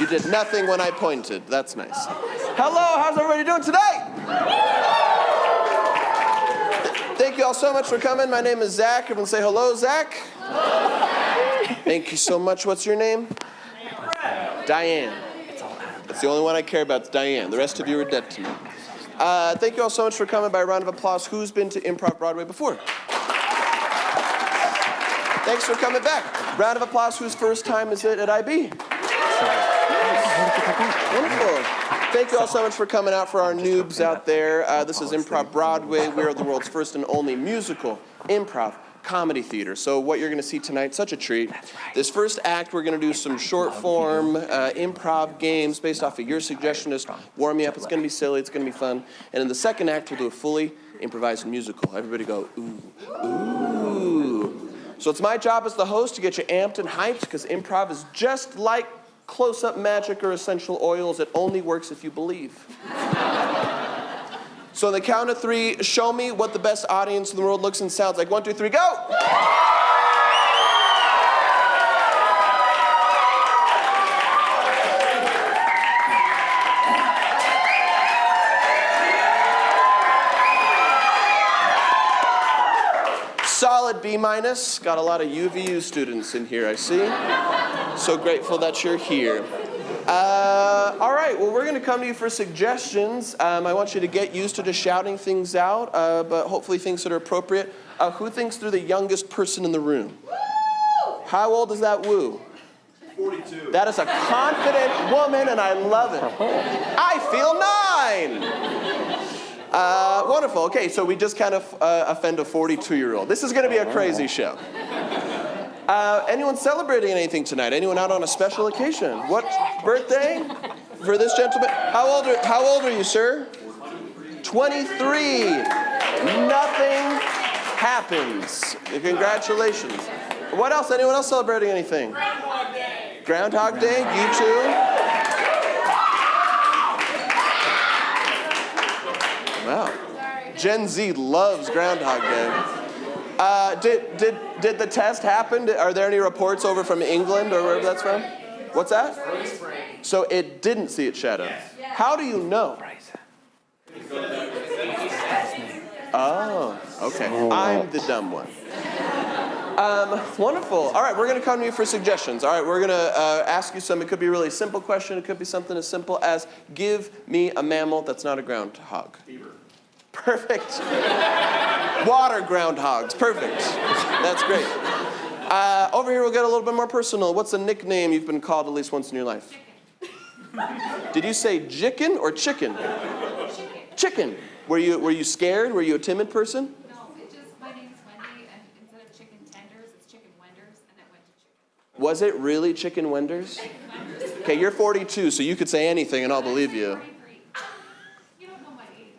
You did nothing when I pointed. That's nice. Hello, how's everybody doing tonight? Thank you all so much for coming. My name is Zach. Everyone say hello, Zach. Hello. Thank you so much. What's your name? Diane. That's the only one I care about. It's Diane. The rest of you are dead to me. Thank you all so much for coming. By a round of applause, who's been to ImprovBroadway before? Thanks for coming back. Round of applause, whose first time is it at IB? Wonderful. Thank you all so much for coming out for our noobs out there. This is ImprovBroadway. We are the world's first and only musical improv comedy theater. So what you're going to see tonight, such a treat. This first act, we're going to do some short form improv games based off of your suggestion. Just warm me up. It's going to be silly. It's going to be fun. And in the second act, we'll do a fully improvised musical. Everybody go, ooh, ooh. So it's my job as the host to get you amped and hyped, because improv is just like close-up magic or essential oils. It only works if you believe. So on the count of three, show me what the best audience in the world looks and sounds like. 1, 2, 3, go! Solid B-. Got a lot of UVU students in here, I see. So grateful that you're here. All right, well, we're going to come to you for suggestions. I want you to get used to just shouting things out, but hopefully things that are appropriate. Who thinks they're the youngest person in the room? Woo! How old is that woo? 42. That is a confident woman, and I love it. I feel 9. Wonderful. Okay, so we just kind of offend a 42-year-old. This is going to be a crazy show. Anyone celebrating anything tonight? Anyone out on a special occasion? What birthday for this gentleman? How old are you, sir? 23. Nothing happens. Congratulations. What else? Anyone else celebrating anything? Groundhog Day. Groundhog Day? You too? Wow. Gen Z loves Groundhog Day. Did the test happen? Are there any reports over from England or wherever that's from? What's that? So it didn't see its shadow. How do you know? Oh, okay. I'm the dumb one. Wonderful. All right, we're going to come to you for suggestions. All right, we're going to ask you some. It could be a really simple question. It could be something as simple as, give me a mammal that's not a groundhog. Beaver. Perfect. Water groundhogs. Perfect. That's great. Over here, we'll get a little bit more personal. What's a nickname you've been called at least once in your life? Chicken. Did you say jicken or chicken? Chicken. Chicken. Were you scared? Were you a timid person? No, my name is Wendy, and instead of chicken tenders, it's chicken wenders, and it went to chicken. Was it really chicken wenders? Okay, you're 42, so you could say anything and I'll believe you. You don't know my age.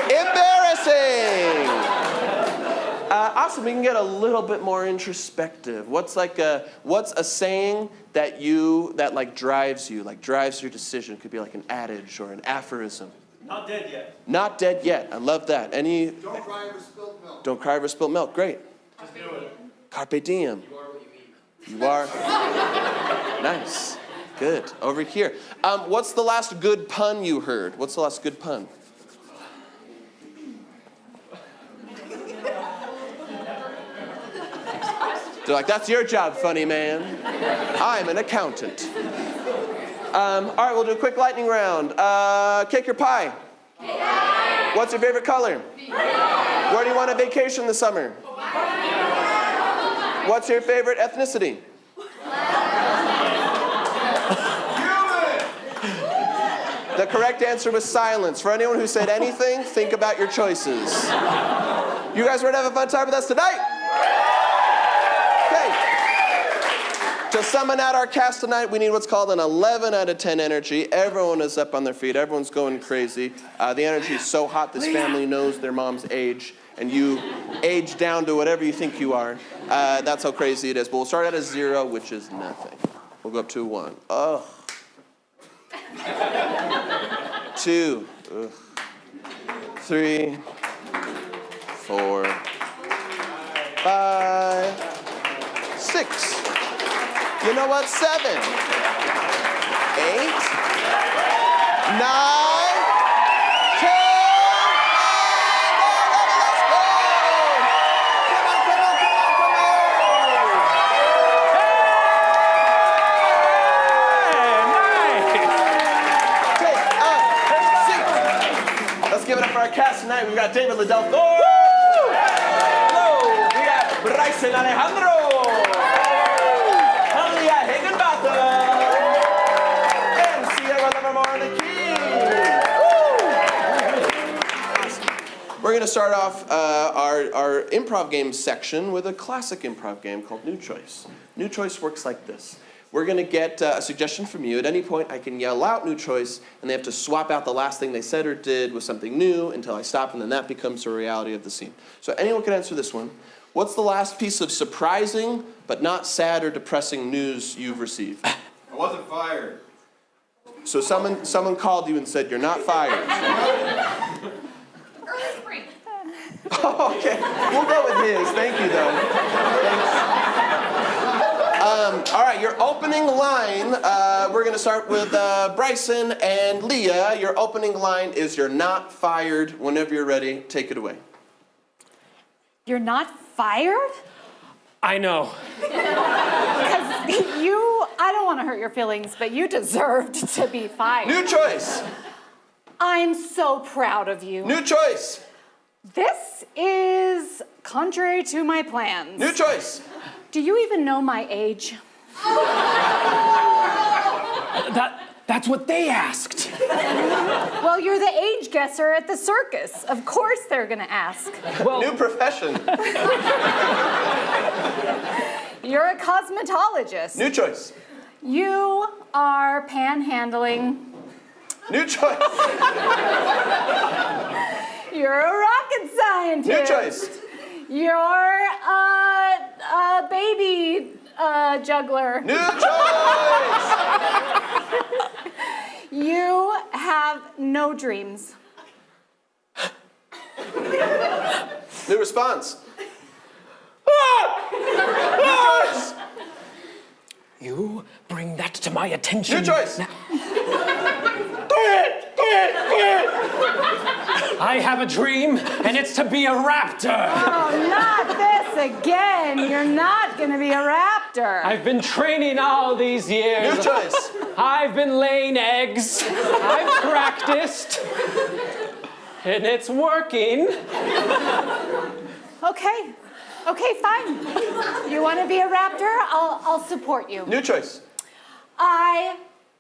Embarrassing! Awesome, we can get a little bit more introspective. What's a saying that drives you, drives your decision? Could be like an adage or an aphorism. Not dead yet. Not dead yet. I love that. Don't cry over spilt milk. Don't cry over spilt milk. Great. Just do it. Carpe diem. You are what you eat. You are. Nice. Good. Over here. What's the last good pun you heard? What's the last good pun? They're like, that's your job, funny man. I'm an accountant. All right, we'll do a quick lightning round. Cake or pie? Cake. What's your favorite color? Blue. Where do you want a vacation this summer? What's your favorite ethnicity? The correct answer was silence. For anyone who said anything, think about your choices. You guys ready to have a fun time with us tonight? Okay. To summon out our cast tonight, we need what's called an 11 out of 10 energy. Everyone is up on their feet. Everyone's going crazy. The energy is so hot, this family knows their mom's age, and you age down to whatever you think you are. That's how crazy it is. But we'll start at a 0, which is nothing. We'll go up to 1. Oh. 2. Ugh. 3. 4. 5. 6. You know what? 7, 8, 9, 10, let's go! Come on, come on, come on, come on! Take a seat. Let's give it up for our cast tonight. We've got David Liddell Thorpe. Hello. We got Bryson Alejandro. Leah Higginbotham. And Sierra Livermore on the keys. We're going to start off our improv game section with a classic improv game called New Choice. New Choice works like this. We're going to get a suggestion from you. At any point, I can yell out New Choice, and they have to swap out the last thing they said or did with something new until I stop, and then that becomes the reality of the scene. So anyone can answer this one. What's the last piece of surprising but not sad or depressing news you've received? I wasn't fired. So someone called you and said, you're not fired. Early spring. Oh, okay. We'll go with his. Thank you, though. Thanks. All right, your opening line, we're going to start with Bryson and Leah. Your opening line is, you're not fired. Whenever you're ready, take it away. You're not fired? I know. Because I don't want to hurt your feelings, but you deserved to be fired. New choice. I'm so proud of you. New choice. This is contrary to my plans. New choice. Do you even know my age? That's what they asked. Well, you're the age guesser at the circus. Of course they're gonna ask. New profession. You're a cosmetologist. New choice. You are panhandling. New choice. You're a rocket scientist. New choice. You're a baby juggler. New choice. You have no dreams. New response. New choice. You bring that to my attention. New choice. Now. I have a dream, and it's to be a raptor. Oh, not this again. You're not gonna be a raptor. I've been training all these years. New choice. I've been laying eggs. I've practiced. And it's working. Okay, fine. You wanna be a raptor? I'll support you. New choice. I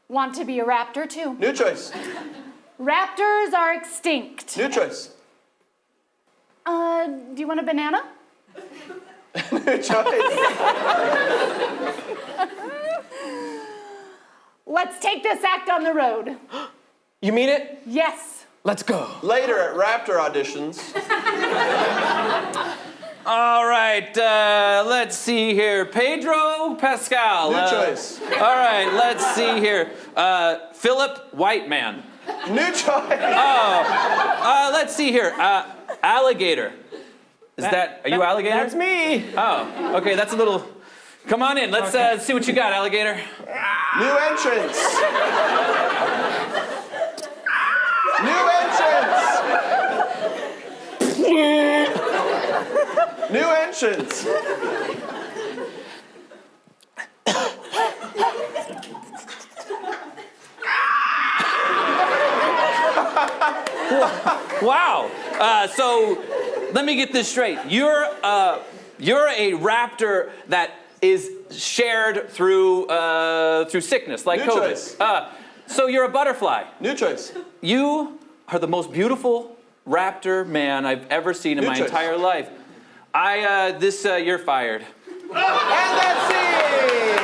want to be a raptor too. New choice. Raptors are extinct. New choice. Do you want a banana? New choice. Let's take this act on the road. You mean it? Yes. Let's go. Later at Raptor auditions. All right, let's see here. Pedro Pascal. New choice. All right, let's see here. Philip Whiteman. New choice. Let's see here. Alligator. Are you alligator? That's me. Oh, okay, that's a little. Come on in. Let's see what you got, alligator. New entrance. New entrance. New entrance. Wow. So let me get this straight. You're a raptor that is shared through sickness, like New COVID. choice. So you're a butterfly. New choice. You are the most beautiful raptor man I've ever seen in New my choice. entire life. You're fired. And that's it.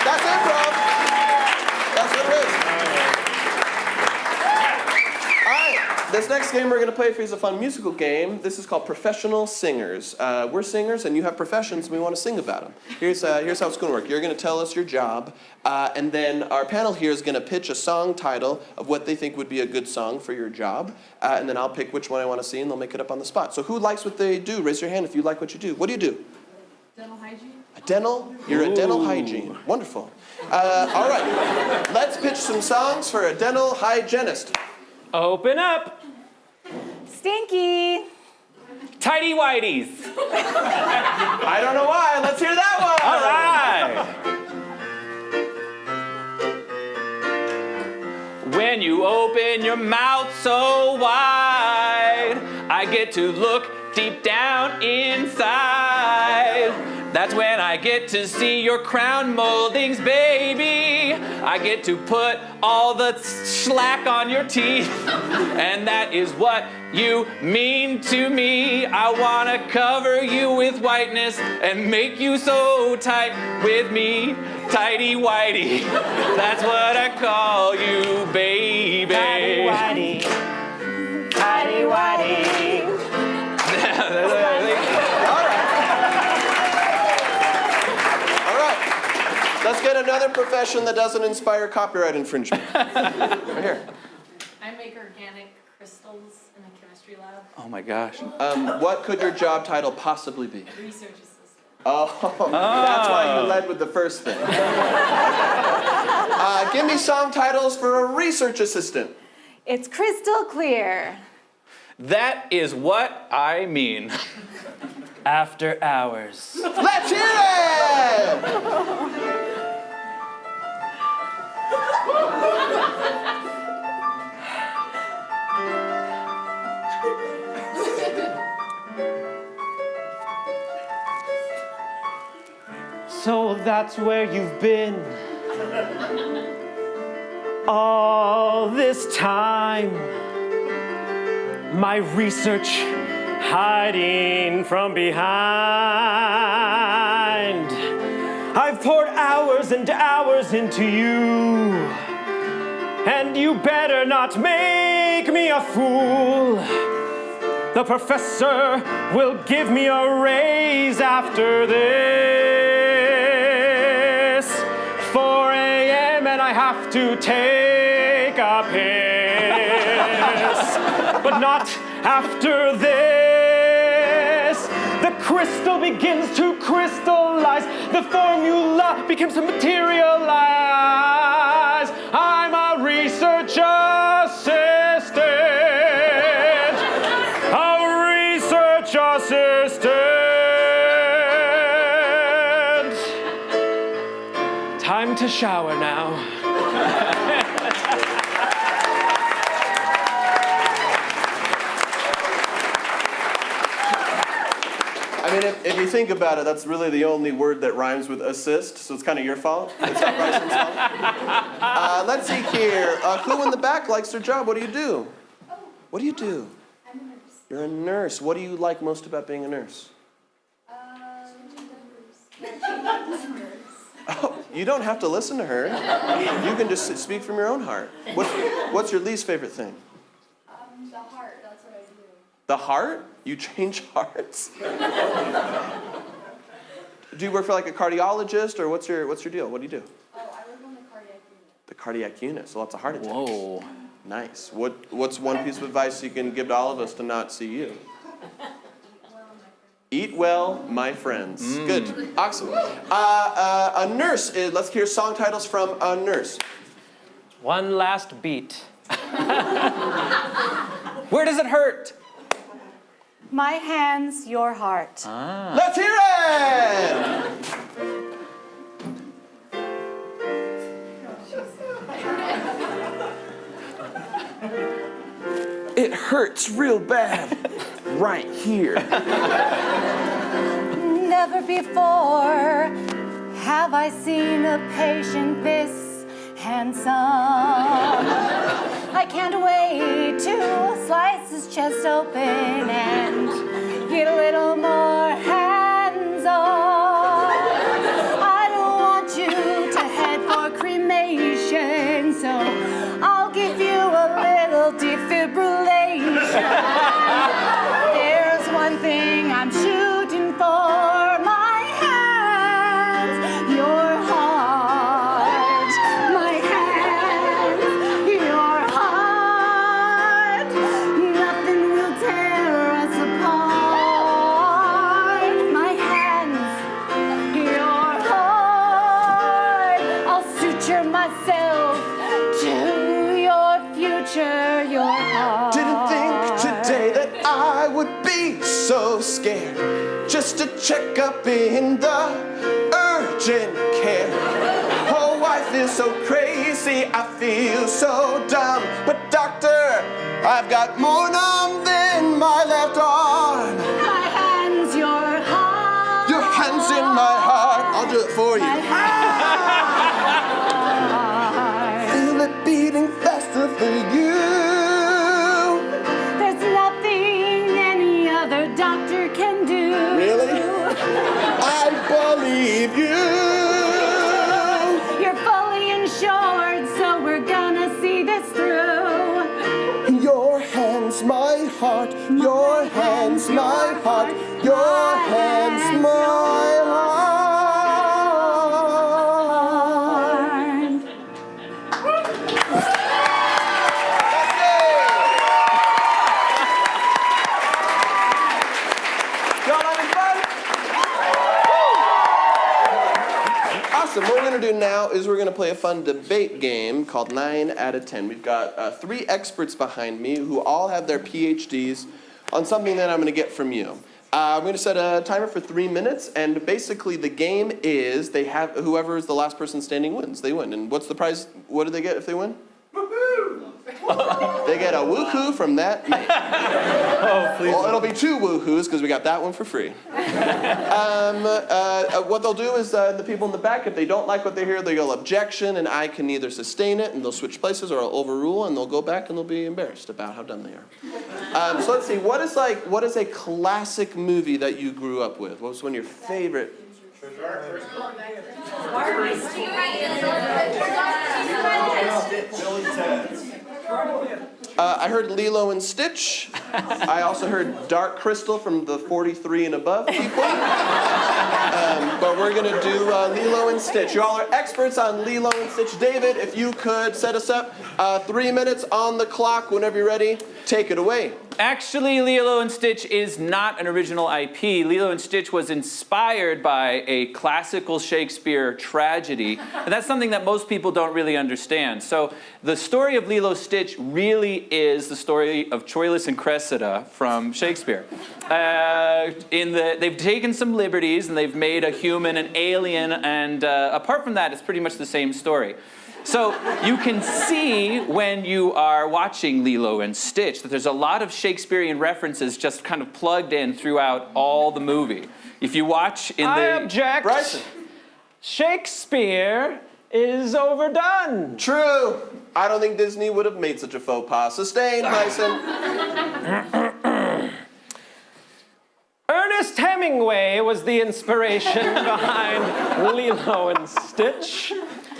That's improv. That's what it is. All right. This next game we're going to play for you is a fun musical game. This is called Professional Singers. We're singers, and you have professions, and we want to sing about them. Here's how it's going to work. You're going to tell us your job, and then our panel here is going to pitch a song title of what they think would be a good song for your job, and then I'll pick which one I want to see, and they'll make it up on the spot. So who likes what they do? Raise your hand if you like what you do. What do you do? Dental hygiene. You're a dental hygiene. Wonderful. All right, let's pitch some songs for a dental hygienist. Open up. Stinky. Tidy whities. I don't know why. Let's hear that one. All right. When you open your mouth so wide, I get to look deep down inside. That's when I get to see your crown moldings, baby. I get to put all the slack on your teeth. And that is what you mean to me. I wanna cover you with whiteness and make you so tight with me. Tidy whitey, that's what I call you, baby. Tidy whitey. Tidy whitey. All right. Let's get another profession that doesn't inspire copyright infringement. Right here. I make organic crystals in a chemistry lab. Oh my gosh. What could your job title possibly be? Research assistant. Oh, that's why you led with the first thing. Give me song titles for a research assistant. It's crystal clear. That is what I mean. After hours. Let's hear it! So that's where you've been all this time. My research hiding from behind. I've poured hours and hours into you, and you better not make me a fool. The professor will give me a raise after this. 4 a.m. and I have to take a piss. But not after this. The crystal begins to crystallize. The formula begins to materialize. I'm a research assistant. A research assistant. Time to shower now. I mean, if you think about it, that's really the only word that rhymes with assist, so it's kind of your fault. It's not Bryson's fault. Let's see here. Who in the back likes their job? What do you do? What do you do? I'm a nurse. You're a nurse. What do you like most about being a nurse? Oh, you don't have to listen to her. You can just speak from your own heart. What's your least favorite thing? The heart, that's what I do. The heart? You change hearts? Do you work for like a cardiologist, or what's your deal? What do you do? Oh, I work on the cardiac unit. The cardiac unit, so lots of heart attacks. Whoa. Nice. What's one piece of advice you can give to all of us to not see you? Eat well, my friends. Good. Awesome. A nurse. Let's hear song titles from a nurse. One last beat. Where does it hurt? My hands, your heart. Let's hear it! It hurts real bad right here. Never before have I seen a patient this handsome. I can't wait to slice his chest open and get a little more hands-on. I don't want you to head for cremation, so I'll give you a little defibrillation. There's one thing I'm shooting for, my hands, your heart. My hands, your heart. Nothing will tear us apart. so scared just to check up in the urgent care. Oh, I feel so crazy, I feel so dumb. But doctor, I've got more numb than my left arm. My hands, your heart. Your hands in my heart, I'll do it for My you. heart. Feel it beating faster for you. There's nothing any other doctor can do. Really? I believe you. You're fully insured, so we're gonna see this through. Your hands, my heart. Your hands, my heart. Your hands, my heart. Y'all having fun? Awesome. What we're going to do now is we're going to play a fun debate game called 9 out of 10. We've got 3 experts behind me who all have their PhDs on something that I'm going to get from you. I'm going to set a timer for 3 minutes, and basically the game is whoever is the last person standing wins. They win. And what's the prize? What do they get if they win? Woohoo! They get a woohoo from that man. Oh, please. Well, it'll be 2 woohoos because we got that one for free. What they'll do is the people in the back, if they don't like what they hear, they'll yell objection, and I can either sustain it, and they'll switch places, or I'll overrule, and they'll go back, and they'll be embarrassed about how dumb they are. So let's see. What is a classic movie that you grew up with? What was one of your favorite? I heard Lilo and Stitch. I also heard Dark Crystal from the 43 and above people. But we're going to do Lilo and Stitch. You all are experts on Lilo and Stitch. David, if you could set us up 3 minutes on the clock whenever you're ready, take it away. Actually, Lilo and Stitch is not an original IP. Lilo and Stitch was inspired by a classical Shakespeare tragedy, and that's something that most people don't really understand. So the story of Lilo Stitch really is the story of Troilus and Cressida from Shakespeare. They've taken some liberties, and they've made a human an alien, and apart from that, it's pretty much the same story. So you can see when you are watching Lilo and Stitch that there's a lot of Shakespearean references just kind of plugged in throughout all the movie. If you watch in I the... object. Bryson. Shakespeare is overdone. True. I don't think Disney would have made such a faux pas. Sustain, Bryson. Ernest Hemingway was the inspiration behind Lilo and Stitch.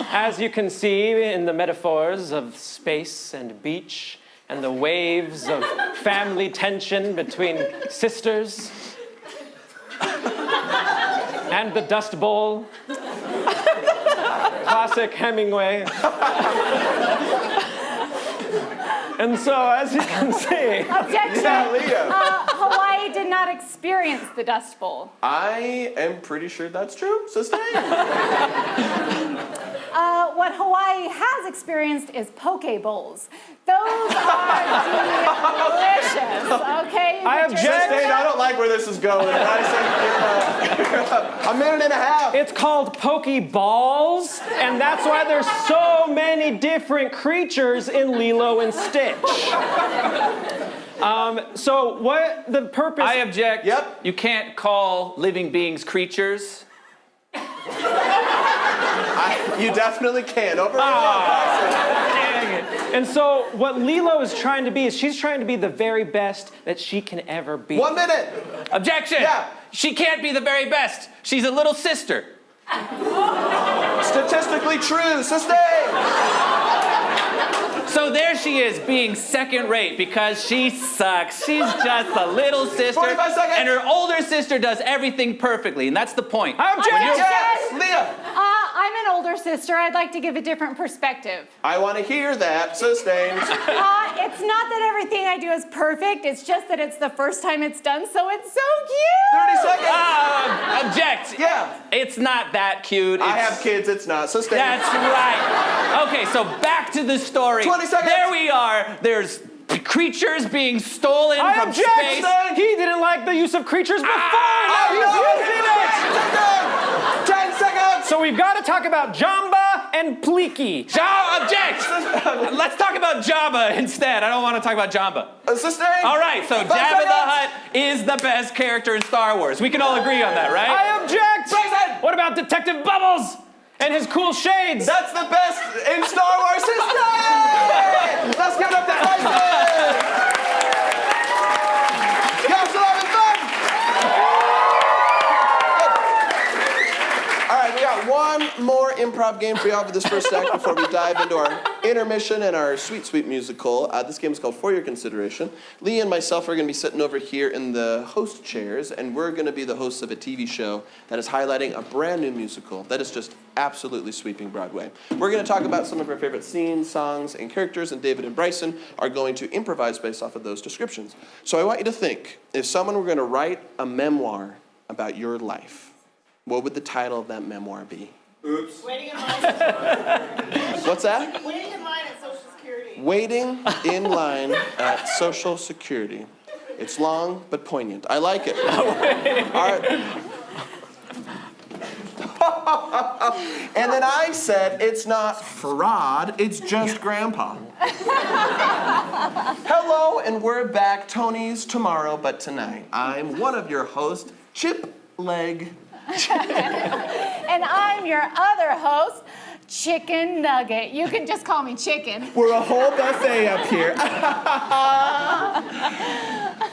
As you can see in the metaphors of space and beach and the waves of family tension between sisters and the Dust Bowl. Classic Hemingway. And so, as you can see... Objection. Yeah, Leah. Hawaii did not experience the Dust Bowl. I am pretty sure that's true. Sustain. What Hawaii has experienced is poke bowls. Those are delicious, okay? I But you're- object. Sustain, I don't like where this is going. Bryson, you're a minute and a half. It's called Pokeballs, and that's why there's so many different creatures in Lilo and Stitch. So what the purpose... I object. Yep. You can't call living beings creatures. You definitely can. Over. Dang it. And so what Lilo is trying to be is she's trying to be the very best that she can ever be. 1 minute. Objection! Yeah. She can't be the very best. She's a little sister. Statistically true. Sustain. So there she is, being second rate because she sucks. She's just a little sister. 45 seconds. And her older sister does everything perfectly, and that's the point. I object! Yes, Leah. I'm an older sister. I'd like to give a different perspective. I want to hear that. Sustained. It's not that everything I do is perfect. It's just that it's the first time it's done, so it's so cute. 30 seconds. Object. Yeah. It's not that cute. I It's- have kids. It's not. Sustained. That's right. Okay, so back to the story. 20 seconds. There we are. There's creatures being stolen I from object! space. He didn't like the use of creatures before, now he's using it! 10 seconds! So we've got to talk about Jamba and Pleaky. Object! Let's talk about Jabba instead. I don't want to talk about Jamba. Sustained. All right, so 5 Jabba the seconds. Hutt is the best character in Star Wars. We can all agree on that, right? I object! Bryson! What about Detective Bubbles and his cool shades? That's the best in Star Wars history! Let's give it up to Bryson! Y'all still having fun? All right, we got one more improv game for y'all for this first act before we dive into our intermission and our sweet, sweet musical. This game is called For Your Consideration. Lee and myself are going to be sitting over here in the host chairs, and we're going to be the hosts of a TV show that is highlighting a brand new musical that is just absolutely sweeping Broadway. We're going to talk about some of our favorite scenes, songs, and characters, and David and Bryson are going to improvise based off of those descriptions. So I want you to think, if someone were going to write a memoir about your life, what would the title of that memoir be? Oops. Waiting in line. What's that? Waiting in line at Social Security. Waiting in line at Social Security. It's long but poignant. I like it. All right. And then I said, it's not fraud, it's just Grandpa. Hello, and we're back. Tony's tomorrow, but tonight. I'm one of your hosts, Chip Leg. And I'm your other host, Chicken Nugget. You can just call me Chicken. We're a whole buffet up here.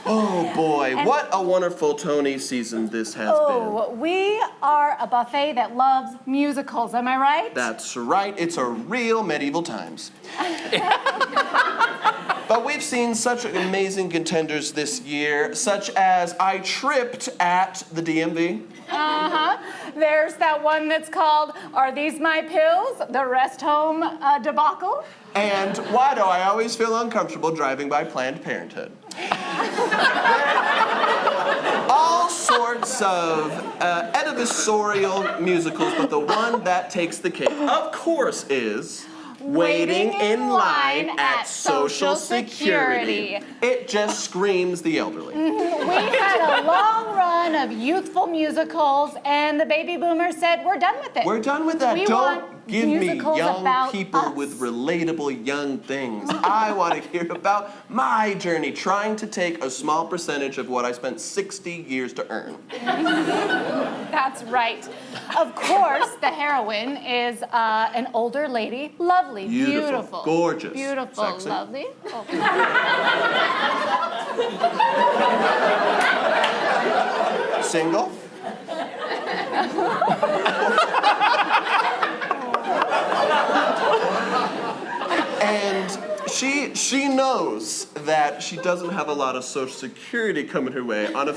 Oh boy, what a wonderful Tony season this has been. Oh, we are a buffet that loves musicals, am I right? That's right, it's a real medieval times. But we've seen such amazing contenders this year, such as I Tripped at the DMV. Uh-huh. There's that one that's called Are These My Pills? The Rest Home Debacle. And why do I always feel uncomfortable driving by Planned Parenthood? All sorts of adversarial musicals, but the one that takes the cake, of course, is Waiting in Line at Social Security. It just screams the elderly. We had a long run of youthful musicals, and the baby boomers said, we're done with it. We're done with that. We Don't want give me musicals young about people us. with relatable young things. I want to hear about my journey trying to take a small percentage of what I spent 60 years to earn. That's right. Of course, the heroine is an older lady. Lovely, beautiful. Gorgeous. Beautiful, Sexy. lovely. Oh. Single? And she knows that she doesn't have a lot of Social Security coming her way on the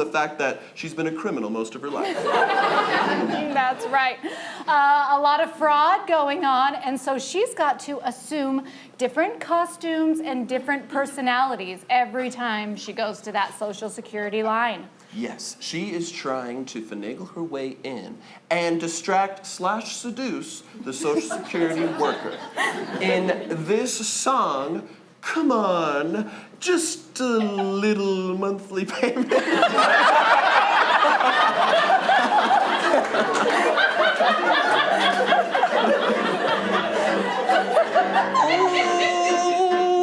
fact that she's been a criminal most of her life. That's right. A lot of fraud going on, and so she's got to assume different costumes and different personalities every time she goes to that Social Security line. Yes, she is trying to finagle her way in and distract/seduce the Social Security worker. In this song, come on, just a little monthly payment.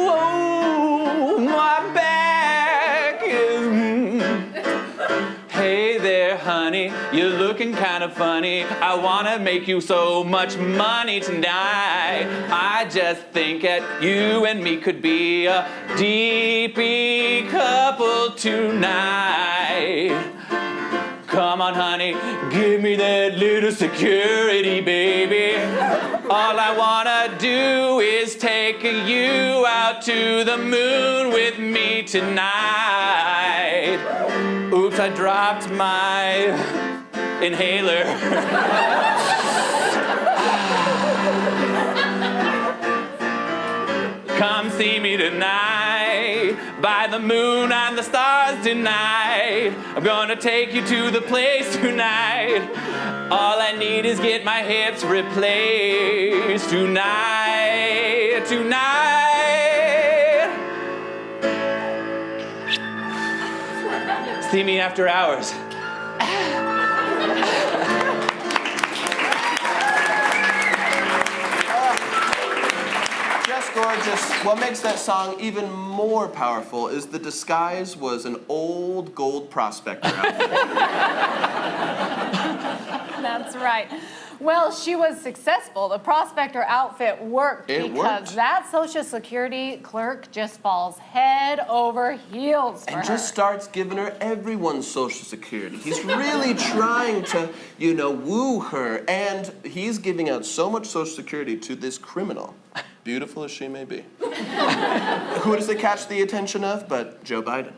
Oh, my back is... Hey there, honey, you're looking kind of funny. I want to make you so much money tonight. I just think that you and me could be a deepy couple tonight. Come on, honey, give me that little security, baby. All I wanna do is take you out to the moon with me tonight. Oops, I dropped my inhaler. Come see me tonight, by the moon and the stars tonight. I'm gonna take you to the place tonight. All I need is get my hips replaced tonight, tonight. See me after hours. Just gorgeous. What makes that song even more powerful is the disguise was an old gold prospector outfit. That's right. Well, she was successful. The prospector outfit worked It because worked. that Social Security clerk just falls head over heels for And her. just starts giving her everyone's Social Security. He's really trying to, woo her. And he's giving out so much Social Security to this criminal, beautiful as she may be. Who does it catch the attention of but Joe Biden?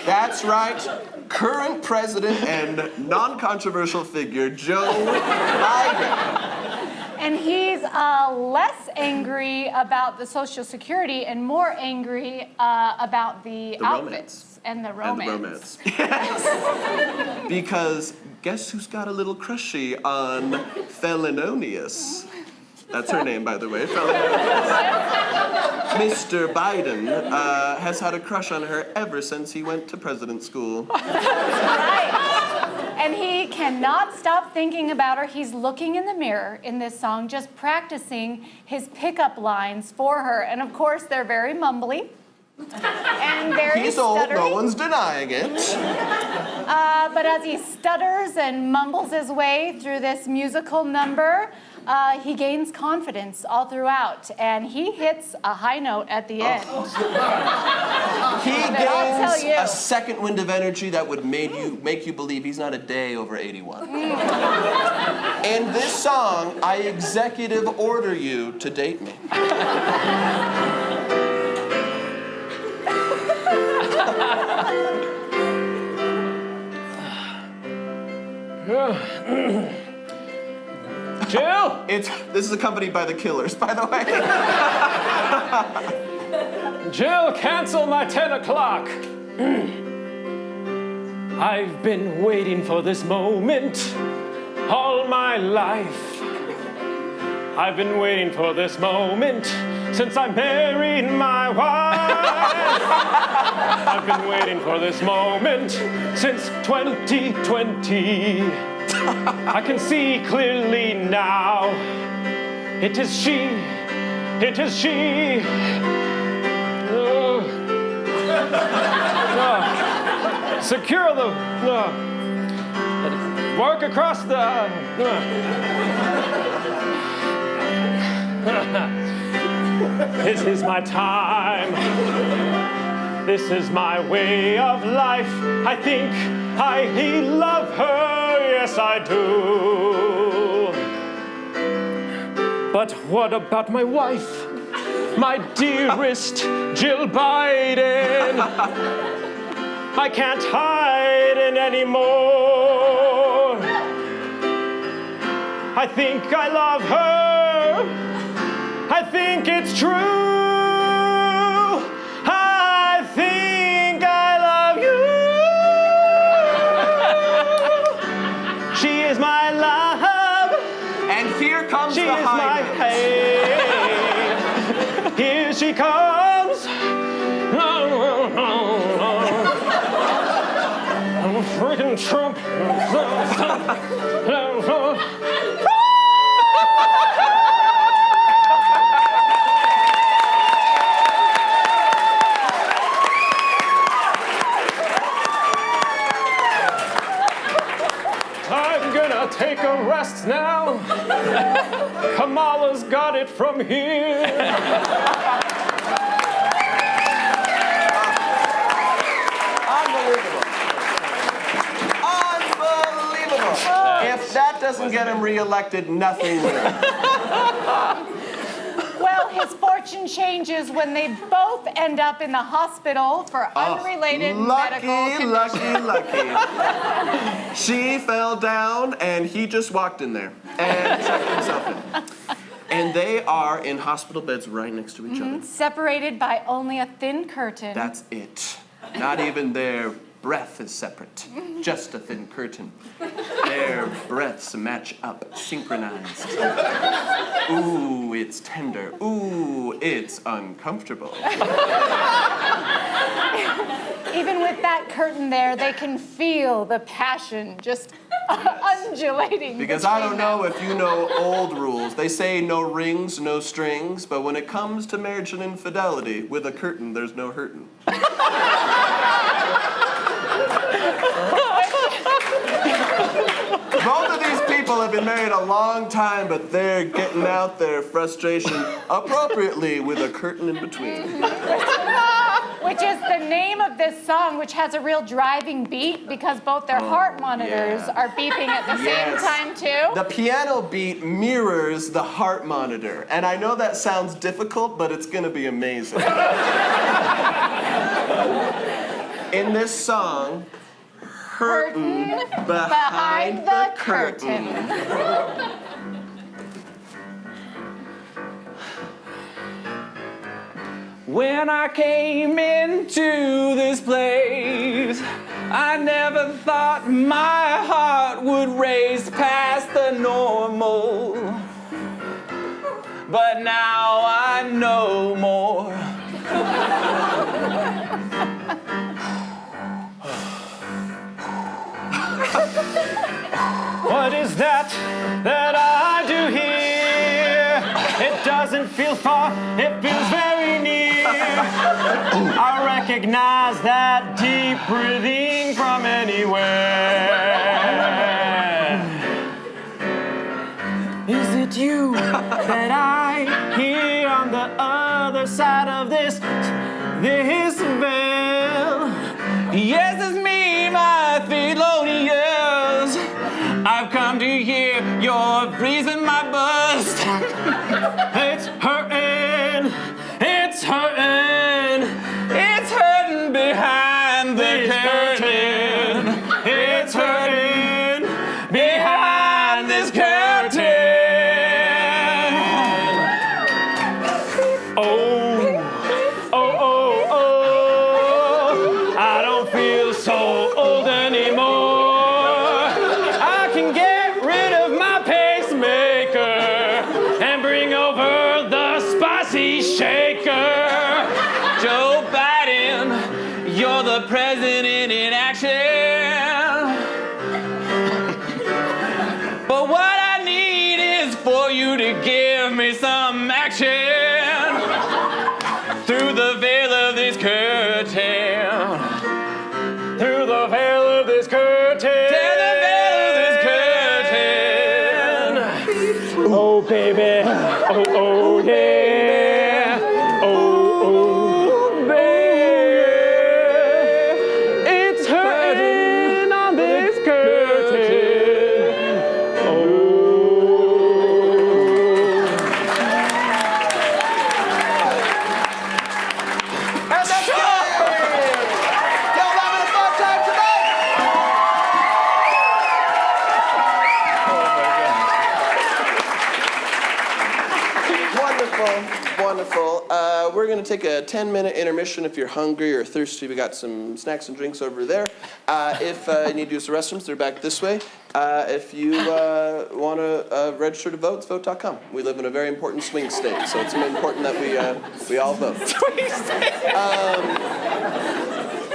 That's right. Current president and non-controversial figure, Joe Biden. And he's less angry about the Social Security and more angry about the outfits and the romance. Yes. Because guess who's got a little crushy on Felononius? That's her name, by the way, Felononius. Mr. Biden has had a crush on her ever since he went to president school. Right. And he cannot stop thinking about her. He's looking in the mirror in this song, just practicing his pickup lines for her. And of course, they're very mumbly and very He's old, stuttery. no one's denying it. But as he stutters and mumbles his way through this musical number, he gains confidence all throughout, and he hits a high note at the end. He I'll tell gains you. a second wind of energy that would make you believe he's not a day over 81. In this song, I executive order you to date me. Jill! This is accompanied by the Killers, by the way. Jill, cancel my 10 o'clock. I've been waiting for this moment all my life. I've been waiting for this moment since I married my wife. I've been waiting for this moment since 2020. I can see clearly now. It is she. It is she. Secure the. Work across the. This is my time. This is my way of life. I think I love her. Yes, I do. But what about my wife? My dearest Jill Biden. I can't hide it anymore. I think I love her. I think it's true. I think I love you. She is my love. And here comes She the is my high notes. hate. Here she comes. I'm a freaking Trump. I'm gonna take a rest now. Kamala's got it from here. Unbelievable. Unbelievable. If that doesn't get him reelected, nothing will. Well, his fortune changes when they both end up in the hospital for unrelated medical conditions. Lucky. She fell down and he just walked in there and checked himself in. And they are in hospital beds right next to each other. Separated by only a thin curtain. That's it. Not even their breath is separate. Just a thin curtain. Their breaths match up, synchronized. Ooh, it's tender. Ooh, it's uncomfortable. Even with that curtain there, they can feel the passion just undulating. Because I don't between know them. if you know old rules. They say no rings, no strings, but when it comes to marriage and infidelity, with a curtain, there's no hurting. Both of these people have been married a long time, but they're getting out their frustration appropriately with a curtain in between. Which is the name of this song, which has a real driving beat because both their heart monitors are beeping at the same time too. The piano beat mirrors the heart monitor. And I know that sounds difficult, but it's gonna be amazing. In this song, Curtain behind the curtain. When I came into this place, I never thought my heart would race past the normal. But now I know more. What is that I do here? It doesn't feel far, it feels very near. I recognize that deep breathing from anywhere. Is it you that I hear on the other side of this veil? Yes, it's me, my Thelonious. I've come to hear your breeze in my bust. It's hurting, it's hurting. It's hurting behind the curtain. It's hurting Behind this curtain. Oh, oh, oh, oh. I don't feel so old anymore. I can get rid of my pacemaker and bring over the spicy shaker. Joe Biden, you're the president in action. But what I need is for you to give me some action through the veil of this curtain. Through the veil of this curtain. Through the veil of this curtain. Oh, baby. Oh, oh, yeah. Oh, oh, baby. It's hurting on this curtain. Oh. And that's it! Y'all having a fun time tonight? Wonderful, wonderful. We're going to take a 10-minute intermission if you're hungry or thirsty. We got some snacks and drinks over there. If you need to use the restrooms, they're back this way. If you want to register to vote, it's vote.com. We live in a very important swing state, so it's important that we all vote.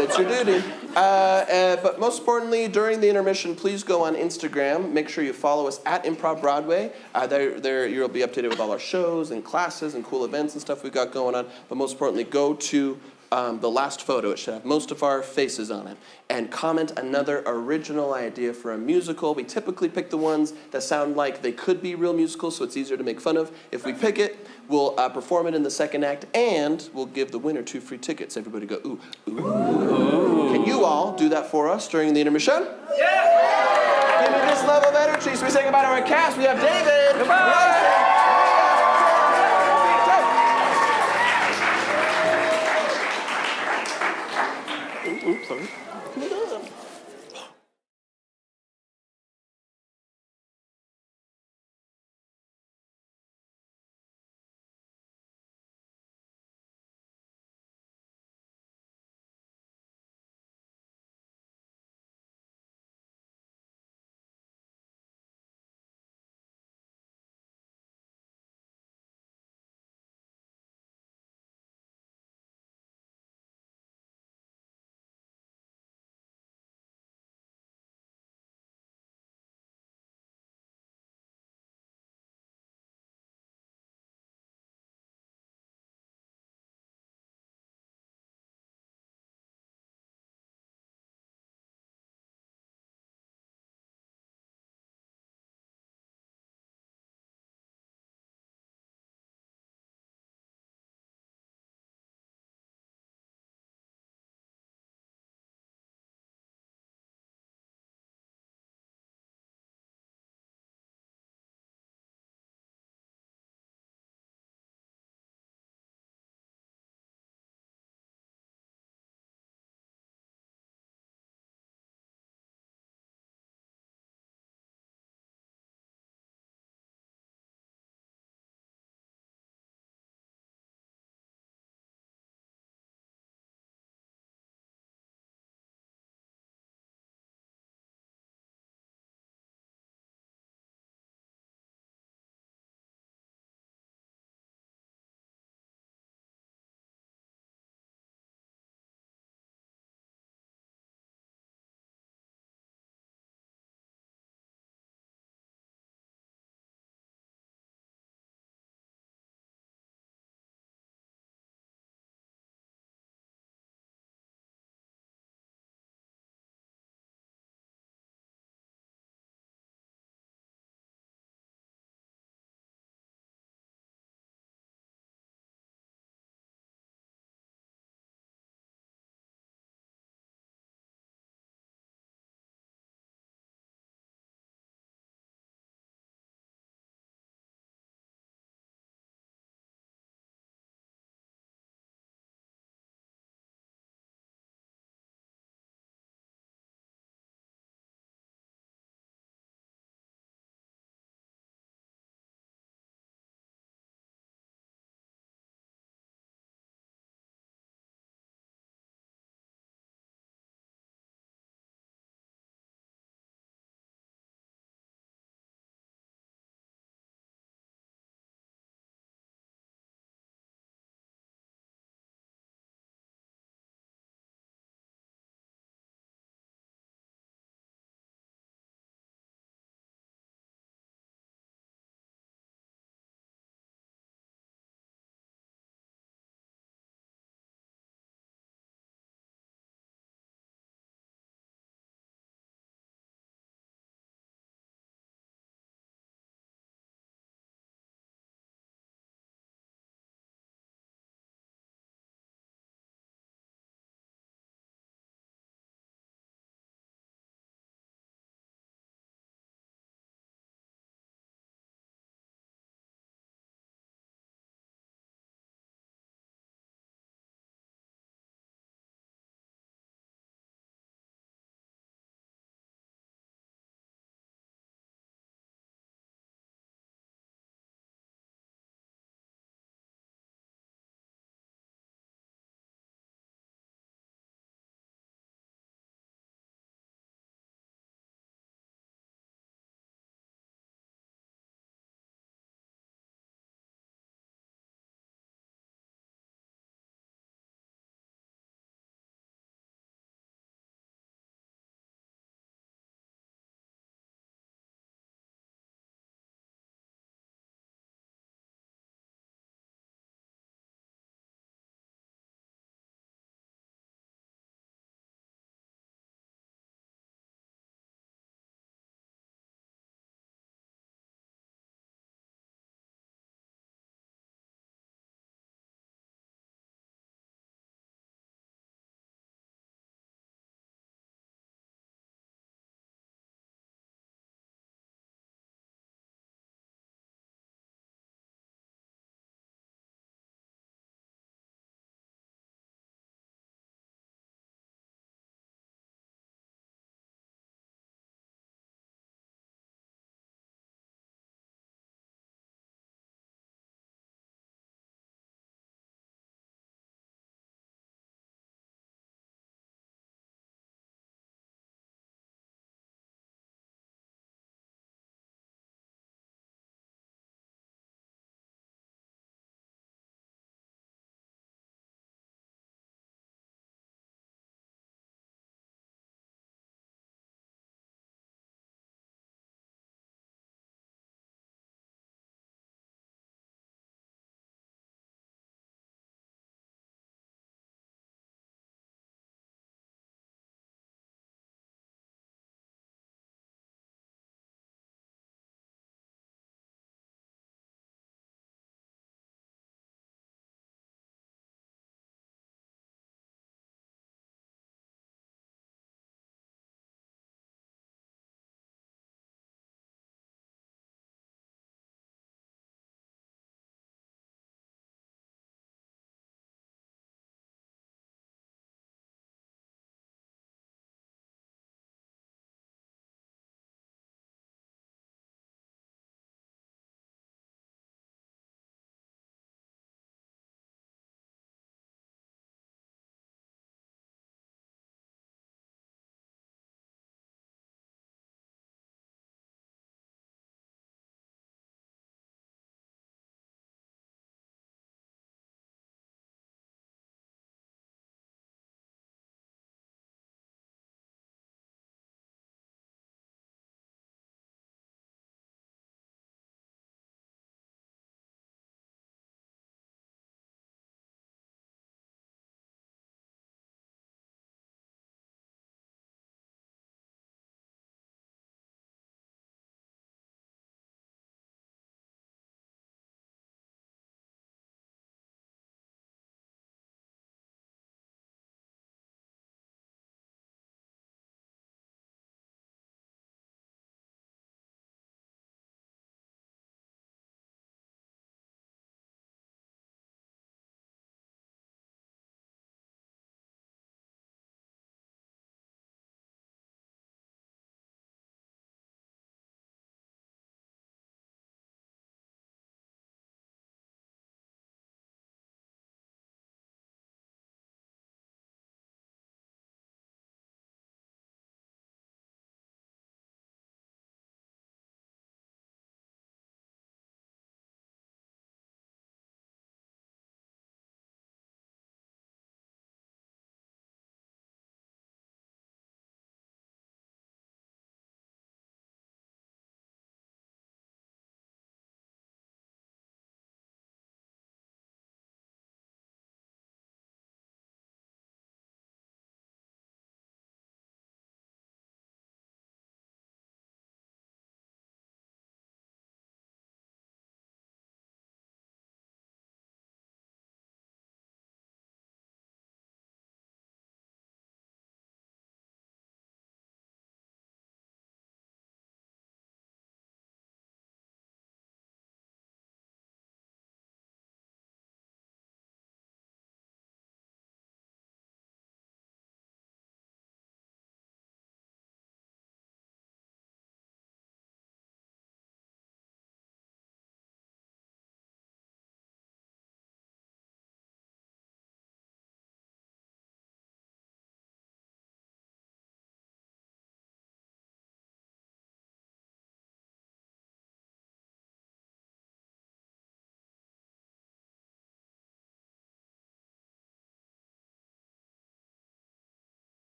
It's your duty. But most importantly, during the intermission, please go on Instagram. Make sure you follow us at ImprovBroadway. There you'll be updated with all our shows and classes and cool events and stuff we've got going on. But most importantly, go to the last photo. It should have most of our faces on it. And comment another original idea for a musical. We typically pick the ones that sound like they could be real musicals, so it's easier to make fun of. If we pick it, we'll perform it in the second act, and we'll give the winner 2 free tickets. Everybody go, ooh, ooh. Ooh. Can you all do that for us during the intermission? Yeah! Give me this level of energy. So we say goodbye to our cast. We have David. Goodbye. Oops, sorry.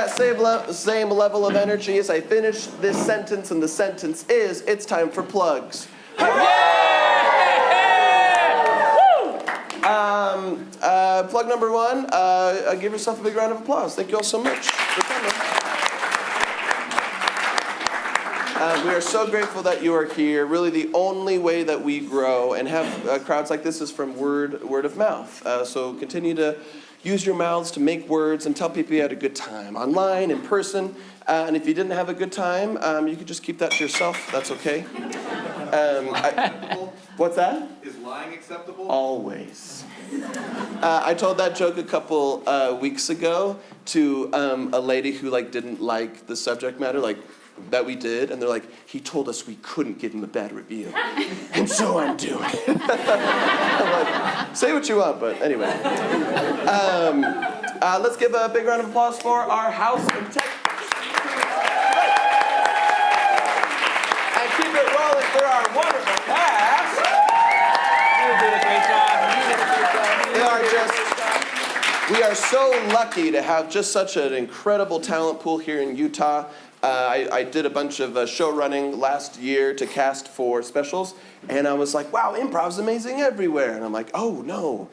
that same level of energy as I finish this sentence, and the sentence is, it's time for plugs. Plug number one, give yourself a big round of applause. Thank you all so much for coming. We are so grateful that you are here. Really, the only way that we grow and have crowds like this is from word of mouth. So continue to use your mouths to make words and tell people you had a good time, online, in person. And if you didn't have a good time, you could just keep that to yourself. That's okay. What's that? Is lying acceptable? Always. I told that joke a couple weeks ago to a lady who didn't like the subject matter that we did, and they're like, he told us we couldn't give him a bad review, and so I'm doing it. I'm like, say what you want, but anyway. Let's give a big round of applause for our house and tech. And keep it rolling for our wonderful cast. You did a great job. We are so lucky to have just such an incredible talent pool here in Utah. I did a bunch of show running last year to cast for specials, and I was like, wow, improv's amazing everywhere. And I'm like, oh no,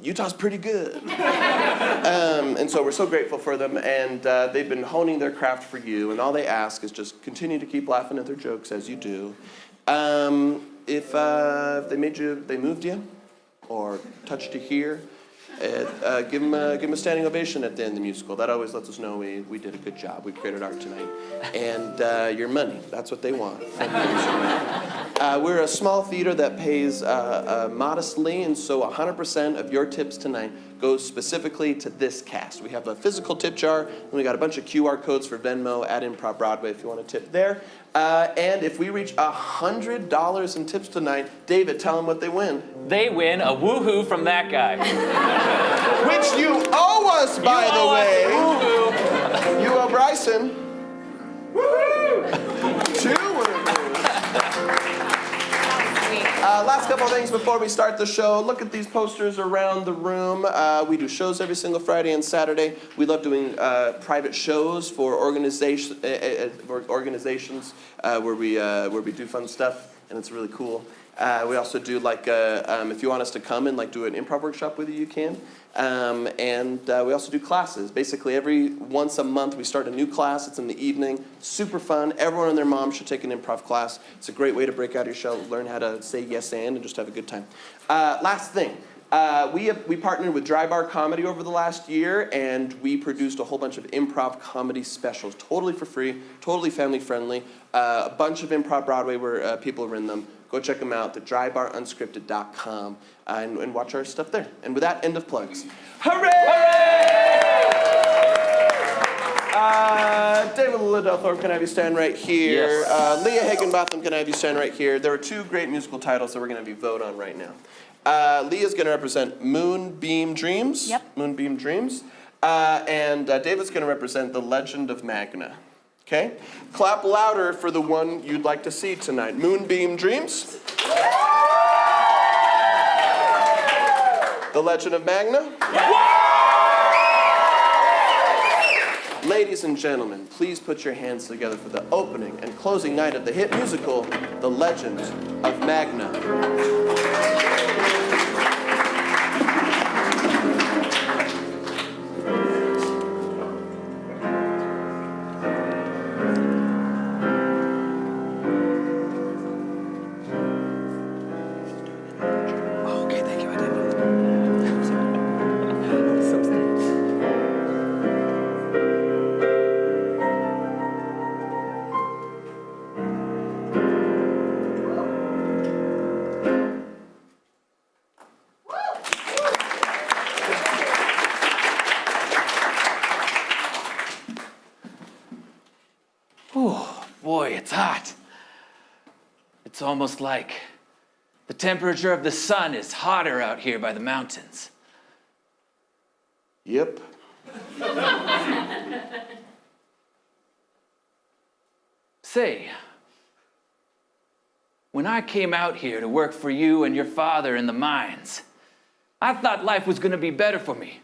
Utah's pretty good. And so we're so grateful for them, and they've been honing their craft for you, and all they ask is just continue to keep laughing at their jokes as you do. If they moved you, or touched you here, give them a standing ovation at the end of the musical. That always lets us know we did a good job. We created art tonight. And your money, that's what they want. We're a small theater that pays modestly, and so 100% of your tips tonight goes specifically to this cast. We have a physical tip jar, and we got a bunch of QR codes for Venmo at ImprovBroadway if you want to tip there. And if we reach $100 in tips tonight, David, tell them what they win. They win a woohoo from that guy. Which you owe us, by the way. Woohoo. You owe Bryson. Woo! 2 woohoos. Last couple of things before we start the show. Look at these posters around the room. We do shows every single Friday and Saturday. We love doing private shows for organizations where we do fun stuff, and it's really cool. We also do if you want us to come and do an improv workshop with you, you can. And we also do classes. Basically, every once a month we start a new class. It's in the evening. Super fun. Everyone and their mom should take an improv class. It's a great way to break out of your shell, learn how to say yes and just have a good time. Last thing. We partnered with Dry Bar Comedy over the last year, and we produced a whole bunch of improv comedy specials, totally for free, totally family friendly. A bunch of Improv Broadway where people are in them. Go check them out, thedrybarunscripted.com, and watch our stuff there. And with that, end of plugs. Hooray! David Liddell Thorpe, can I have you stand right here? Yes. Leah Higginbotham, can I have you stand right here? There are 2 great musical titles that we're going to have you vote on right now. Leah's going to represent Moonbeam Dreams. Yep. Moonbeam Dreams. And David's going to represent The Legend of Magna. Okay? Clap louder for the one you'd like to see tonight. Moonbeam Dreams. The Legend of Magna. Ladies and gentlemen, please put your hands together for the opening and closing night of the hit musical, The Legend of Magna. Boy, it's hot. It's almost like the temperature of the sun is hotter out here by the mountains. Yep. Say, when I came out here to work for you and your father in the mines, I thought life was going to be better for me.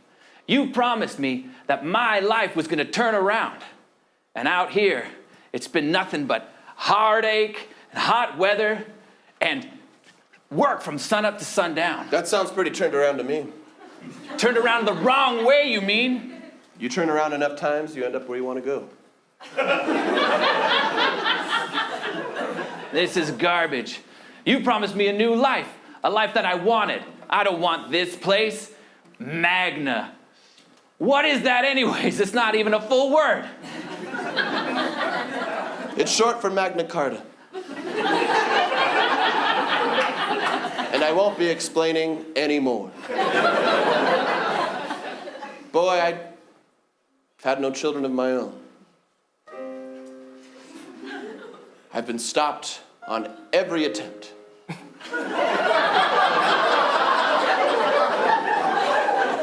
You promised me that my life was gonna turn around. And out here, it's been nothing but heartache and hot weather and work from sun up to sundown. That sounds pretty turned around to me. Turned around the wrong way, you mean? You turn around enough times, you end up where you want to go. This is garbage. You promised me a new life, a life that I wanted. I don't want this place. Magna. What is that anyways? It's not even a full word. It's short for Magna Carta. And I won't be explaining anymore. Boy, I've had no children of my own. I've been stopped on every attempt.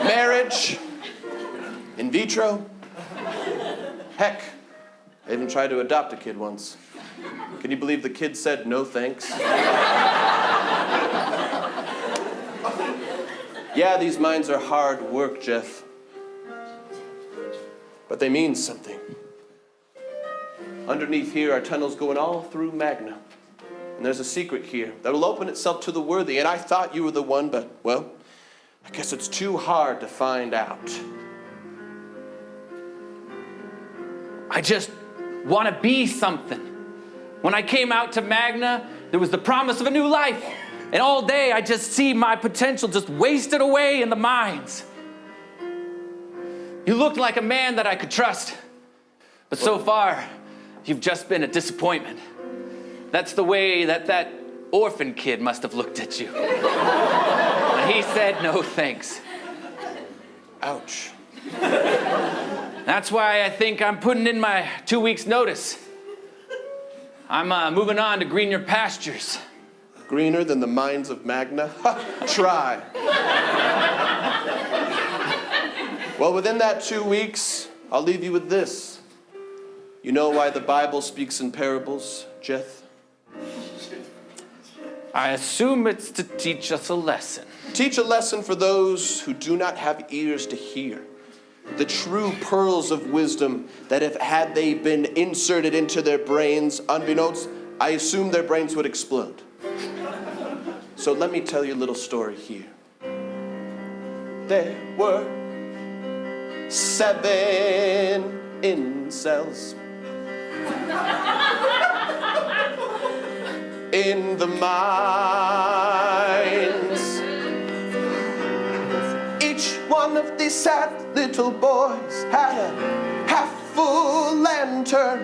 Marriage, in vitro, heck, I even tried to adopt a kid once. Can you believe the kid said no thanks? Yeah, these mines are hard work, Jeff. But they mean something. Underneath here are tunnels going all through Magna. And there's a secret here that will open itself to the worthy. And I thought you were the one, but, well, I guess it's too hard to find out. I just want to be something. When I came out to Magna, there was the promise of a new life. And all day, I just see my potential just wasted away in the mines. You looked like a man that I could trust. But so far, you've just been a disappointment. That's the way that orphan kid must have looked at you. When he said no thanks. Ouch. That's why I think I'm putting in my 2 weeks notice. I'm moving on to greener pastures. Greener than the mines of Magna? Try. Well, within that 2 weeks, I'll leave you with this. You know why the Bible speaks in parables, Jeff? I assume it's to teach us a lesson. Teach a lesson for those who do not have ears to hear. The true pearls of wisdom that if had they been inserted into their brains, unbeknownst, I assume their brains would explode. So let me tell you a little story here. There were 7 incels in the mines. Each one of these sad little boys had a half-full lantern,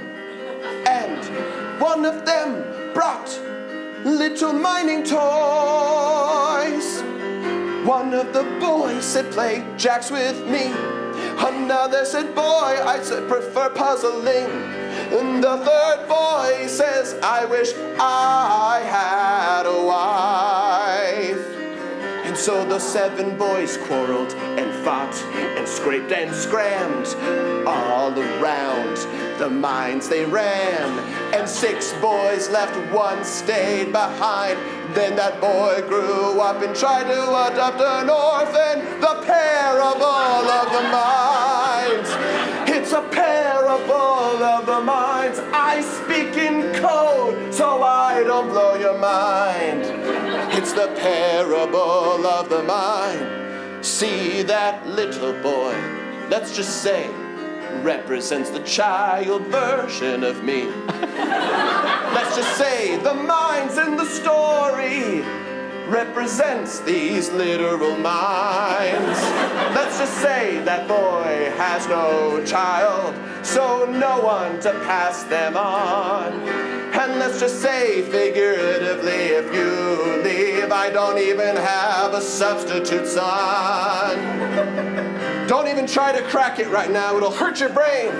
and one of them brought little mining toys. One of the boys said, "Play jacks with me." Another said, "Boy, I prefer puzzling." And the third boy says, "I wish I had a wife." And so the 7 boys quarreled and fought and scraped and scrammed. All around the mines they ran. And 6 boys left, 1 stayed behind. Then that boy grew up and tried to adopt an orphan. The parable of the mines. It's a parable of the mines. I speak in code so I don't blow your mind. It's the parable of the mine. See that little boy, let's just say, represents the child version of me. Let's just say the mines in the story represents these literal mines. Let's just say that boy has no child, so no one to pass them on. And let's just say figuratively, if you leave, I don't even have a substitute son. Don't even try to crack it right now, it'll hurt your brain.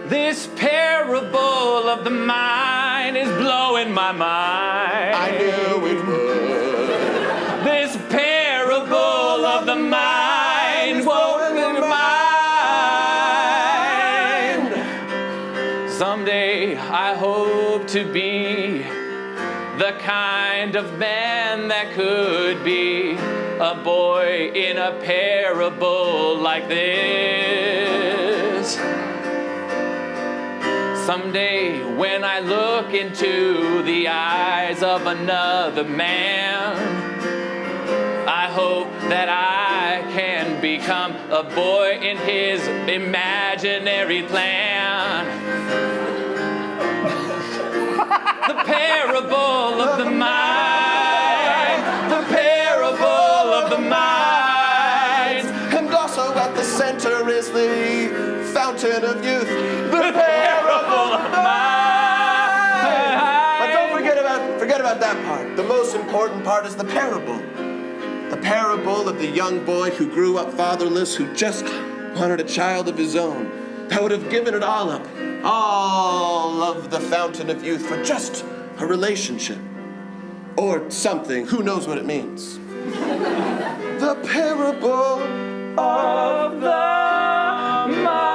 This parable of the mine is blowing my mind. I knew it would. This parable of the mine is blowing my mind. Someday I hope to be the kind of man that could be a boy in a parable like this. Someday when I look into the eyes of another man, I hope that I can become a boy in his imaginary plan. The parable of the mind, the parable of the mind. And also at the center is the fountain of youth, the parable of the mind. But don't forget about that part. The most important part is the parable. The parable of the young boy who grew up fatherless, who just wanted a child of his own, that would have given it all up, all of the fountain of youth for just a relationship. Or something, who knows what it means. The parable of the mind.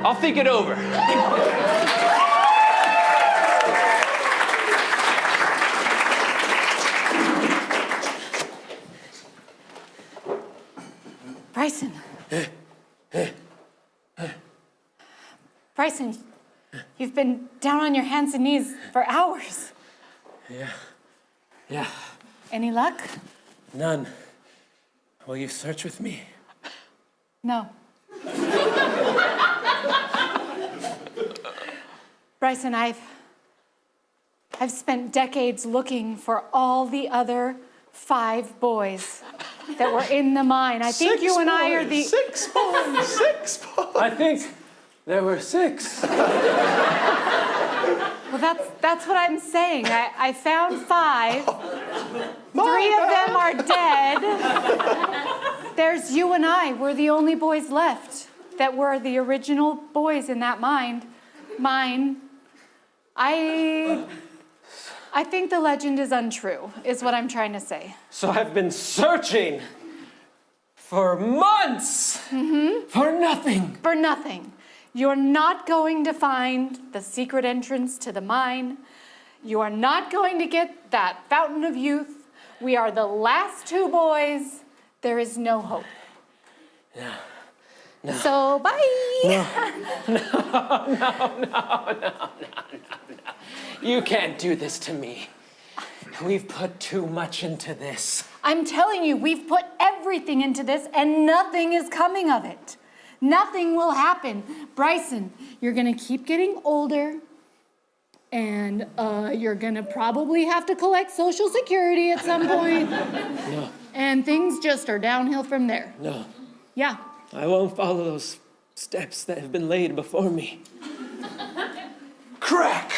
I'll think it over. Bryson. Bryson, you've been down on your hands and knees for hours. Yeah, Any luck? none. Will you search with me? No. Bryson, I've spent decades looking for all the other 5 boys that were in the mine. I think you and I are the... 6 boys, 6 boys. I think there were 6. Well, that's what I'm saying. I found 5. 3 of them are dead. There's you and I. We're the only boys left that were the original boys in that mine. I think the legend is untrue, is what I'm trying to say. So I've been searching for months for nothing. For nothing. You're not going to find the secret entrance to the mine. You are not going to get that fountain of youth. We are the last 2 boys. There is no hope. No. So, bye. No. You can't do this to me. We've put too much into this. I'm telling you, we've put everything into this and nothing is coming of it. Nothing will happen. Bryson, you're gonna keep getting older and you're gonna probably have to collect Social Security at some point. No. And things just are downhill from there. No. Yeah. I won't follow those steps that have been laid before me. Crack.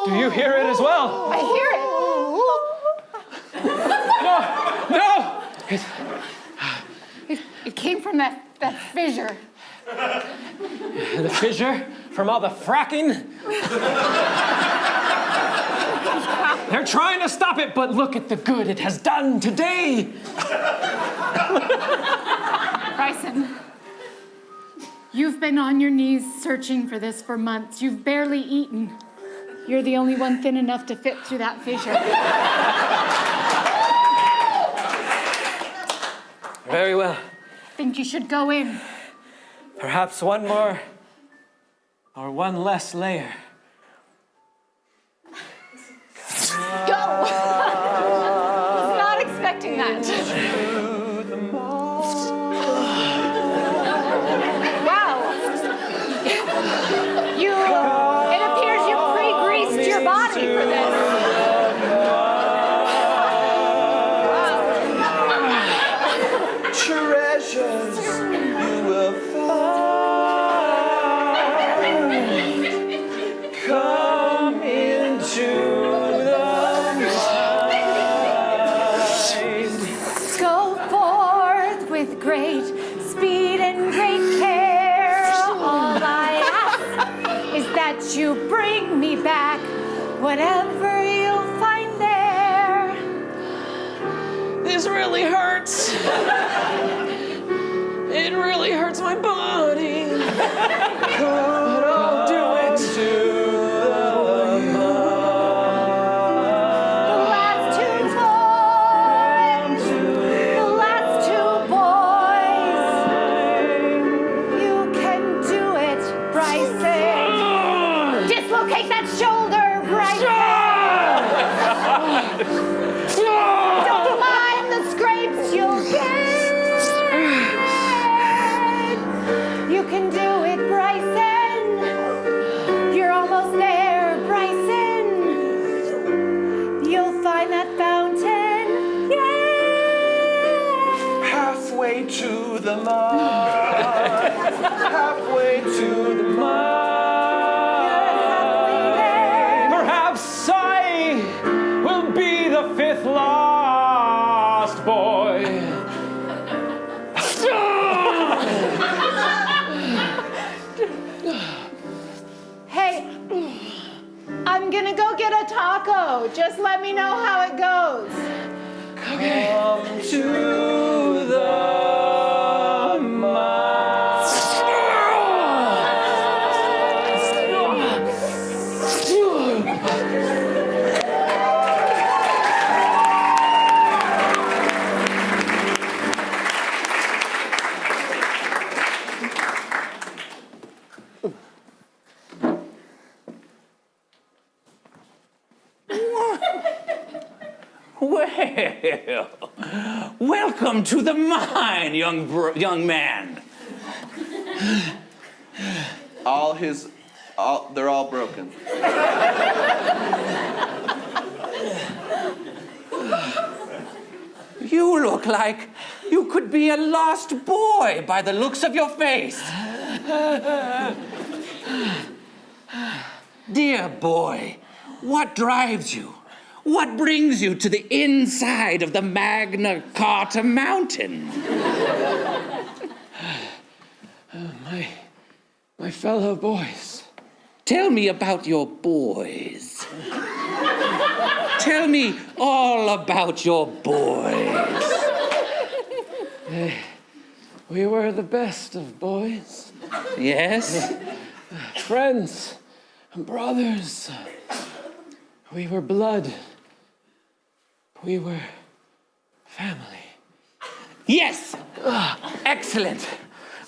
Do you hear it as well? I hear No! it. It came from that fissure. The fissure from all the fracking? They're trying to stop it, but look at the good it has done today. Bryson, you've been on your knees searching for this for months. You've barely eaten. You're the only one thin enough to fit through that fissure. Very well. I think you should go in. Perhaps one more or one less layer. Go! Was not expecting that. Wow. It appears you pre-greased your body for this. Treasures you will find. that you bring me back, whatever you'll find there. This really hurts. It really hurts my body. But I'll do it. The last two boys. You can do it, Bryson. Dislocate that shoulder, Bryson. Don't mind the scrapes you'll get. You can do it, Bryson. You're almost there, Bryson. You'll find that fountain. Yeah. Halfway to the mark. Halfway to the mark. Perhaps I will be the fifth lost boy. Hey, I'm gonna go get a taco. Just let me know how it goes. Come to the mark. Well, welcome to the mine, young man. They're all broken. You look like you could be a lost boy by the looks of your face. Dear boy, what drives you? What brings you to the inside of the Magna Carta Mountain? My fellow boys. Tell me about your boys. Tell me all about your boys. We were the best of boys. Yes? Friends, brothers. We were blood. We were family. Yes! Excellent.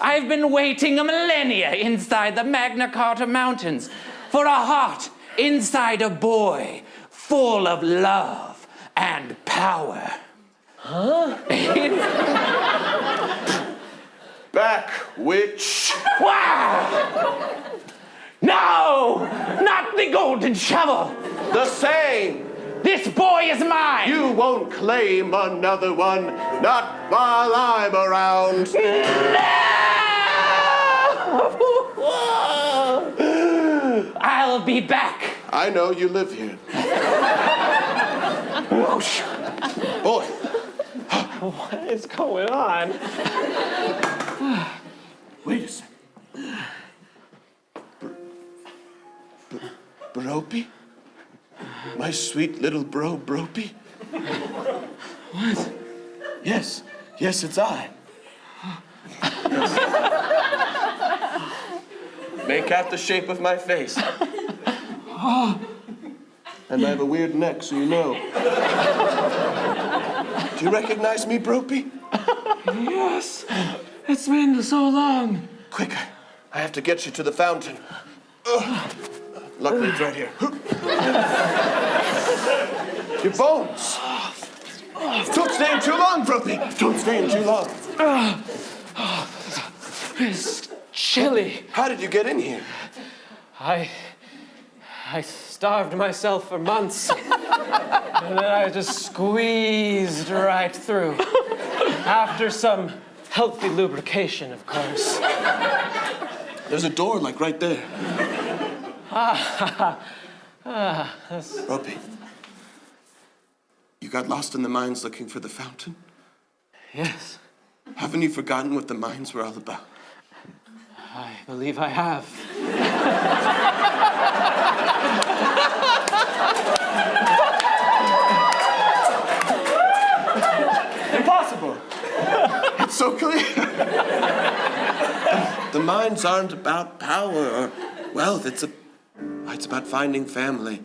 I've been waiting a millennia inside the Magna Carta Mountains for a heart inside a boy full of love and power. Huh? Back, witch. Wow! No! Not the golden shovel! The same. This boy is mine! You won't claim another one, not while I'm around. No! I'll be back. I know you live here. Whoosh. Boy, What is going on? wait a second. Bropey? My sweet little Bropey? What? Yes, it's I. Make out the shape of my face. And I have a weird neck, so you know. Do you recognize me, Bropey? Yes. It's been so long. Quick, I have to get you to the fountain. Luckily, it's right here. Your bones. Don't stay in too long, Bropey. Don't stay in too long. It's chilly. How did you get in here? I starved myself for months. And then I just squeezed right through. After some healthy lubrication, of course. There's a door, like right there. Bropey, you got lost in the mines looking for the fountain? Yes, Haven't you forgotten what the mines were all about? I believe I have. so clear. The mines aren't about power or wealth. It's about finding family.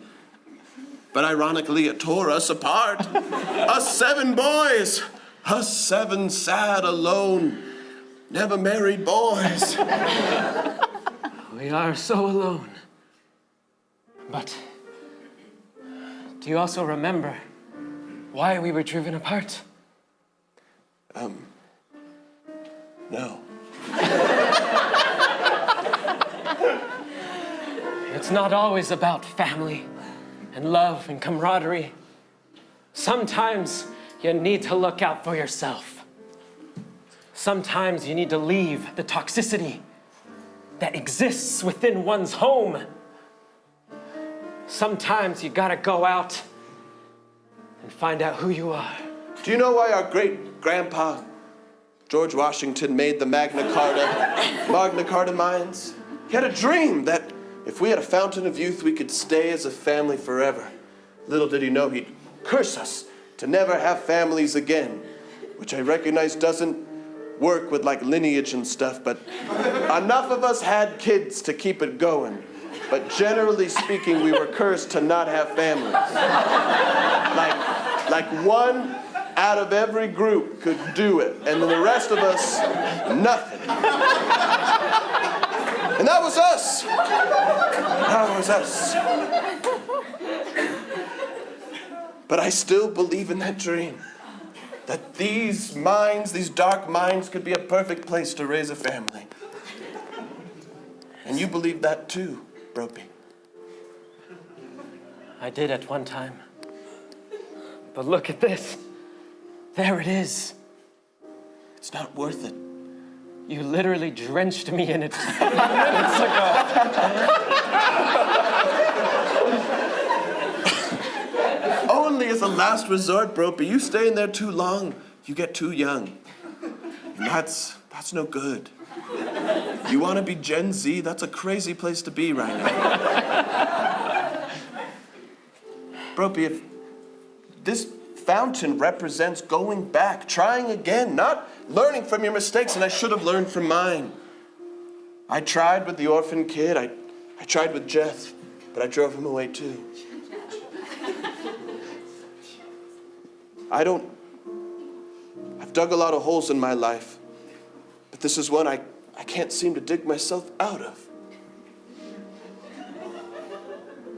But ironically, it tore us apart. Us 7 boys. Us 7 sad, alone, never married boys. We are so alone. But do you also remember why we were driven apart? No. It's not always about family and love and camaraderie. Sometimes you need to look out for yourself. Sometimes you need to leave the toxicity that exists within one's home. Sometimes you gotta go out and find out who you are. Do you know why our great-grandpa George Washington made the Magna Carta mines? He had a dream that if we had a fountain of youth, we could stay as a family forever. Little did he know he'd curse us to never have families again, which I recognize doesn't work with like lineage and stuff, but enough of us had kids to keep it going. But generally speaking, we were cursed to not have families. Like 1 out of every group could do it, and then the rest of us, nothing. And that was us. That was us. But I still believe in that dream. That these minds, these dark minds, could be a perfect place to raise a family. And you believe that too, Bropey. I did at one time. But look at this. There it is. It's not worth it. You literally drenched me in it minutes ago. Only as a last resort, Bropey. You stay in there too long, you get too young. And that's no good. You want to be Gen Z? That's a crazy place to be right now. Bropey, if this fountain represents going back, trying again, not learning from your mistakes, and I should have learned from mine. I tried with the orphan kid, I tried with Jeff, but I drove him away too. I've dug a lot of holes in my life, but this is one I can't seem to dig myself out of.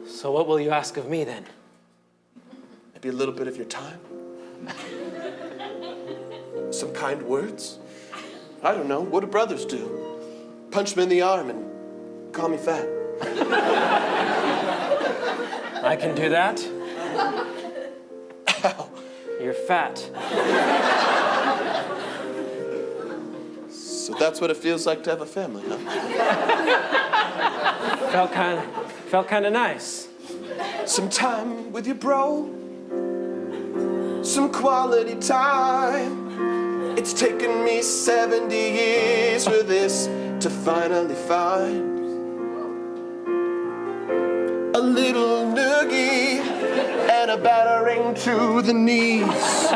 So what will you ask of me then? Maybe a little bit of your time? Some kind words? I don't know. What do brothers do? Punch me in the arm and call me fat. I can do that. Ow. You're fat. So that's what it feels like to have a family, huh? Felt kind of nice. Some time with your bro. Some quality time. It's taken me 70 years for this to finally find a little noogie and a battering to the knees.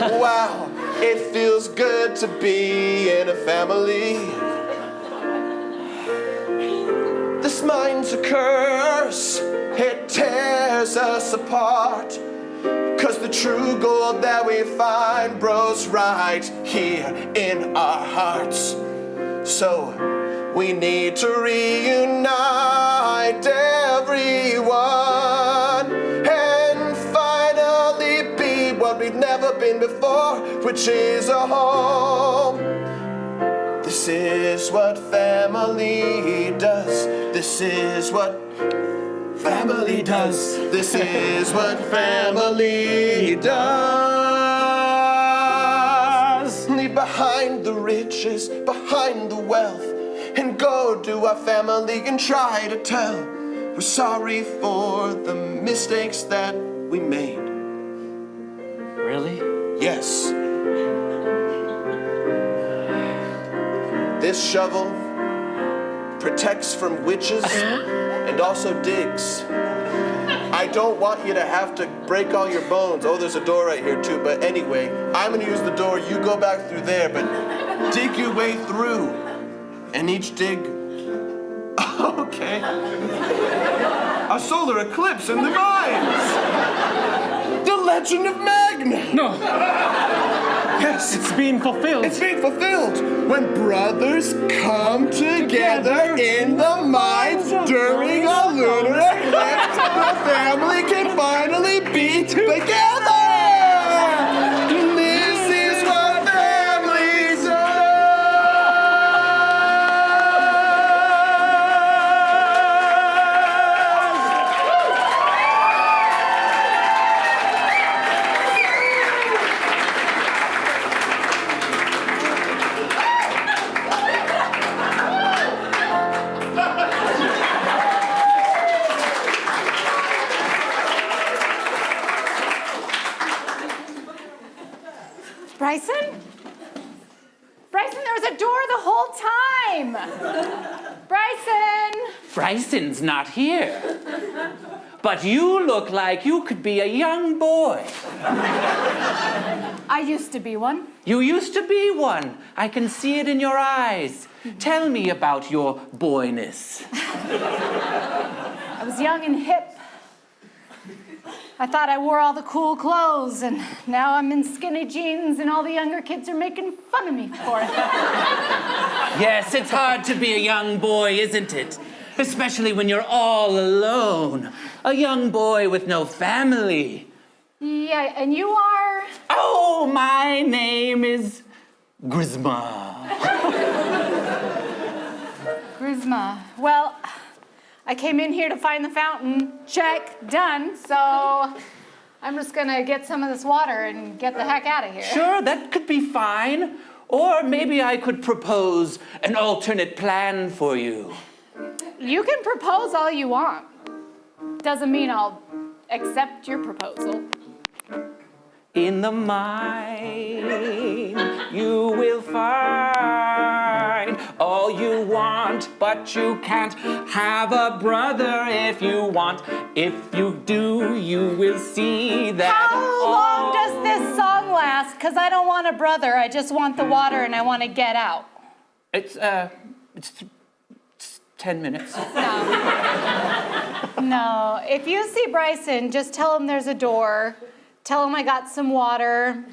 Wow, it feels good to be in a family. This mine's a curse, it tears us apart. 'Cause the true gold that we find grows right here in our hearts. So we need to reunite everyone and finally be what we've never been before, which is a home. This is what family does. This is what family does. This is what family does. Leave behind the riches, behind the wealth, and go to our family and try to tell we're sorry for the mistakes that we made. Really? Yes. This shovel protects from witches and also digs. I don't want you to have to break all your bones. Oh, there's a door right here too. But anyway, I'm gonna use the door. You go back through there, but dig your way through. And each dig. Okay. A solar eclipse in the mines. The Legend of Magna. No, Yes. it's being fulfilled. It's being fulfilled when brothers come together in the mines during a lunar eclipse. The family can finally be together. This is what families Bryson? Bryson, there was a door the whole time. Bryson! Bryson's not here. But you look like you could be a young boy. I used to be one. You used to be one. I can see it in your eyes. Tell me about your boyness. I was young and hip. I thought I wore all the cool clothes, and now I'm in skinny jeans, and all the younger kids are making fun of me for it. Yes, it's hard to be a young boy, isn't it? Especially when you're all alone. A young boy with no family. Yeah, and you are? Oh, my name is Grisma. Grisma. Well, I came in here to find the fountain. Check, done. So I'm just gonna get some of this water and get the heck out of here. Sure, that could be fine. Or maybe I could propose an alternate plan for you. You can propose all you want. Doesn't mean I'll accept your proposal. In the mine, you will find all you want, but you can't have a brother if you want. If you do, you will see that. How long does this song last? Because I don't want a brother. I just want the water and I want to get out. It's 10 minutes. No. If you see Bryson, just tell him there's a door. Tell him I got some water.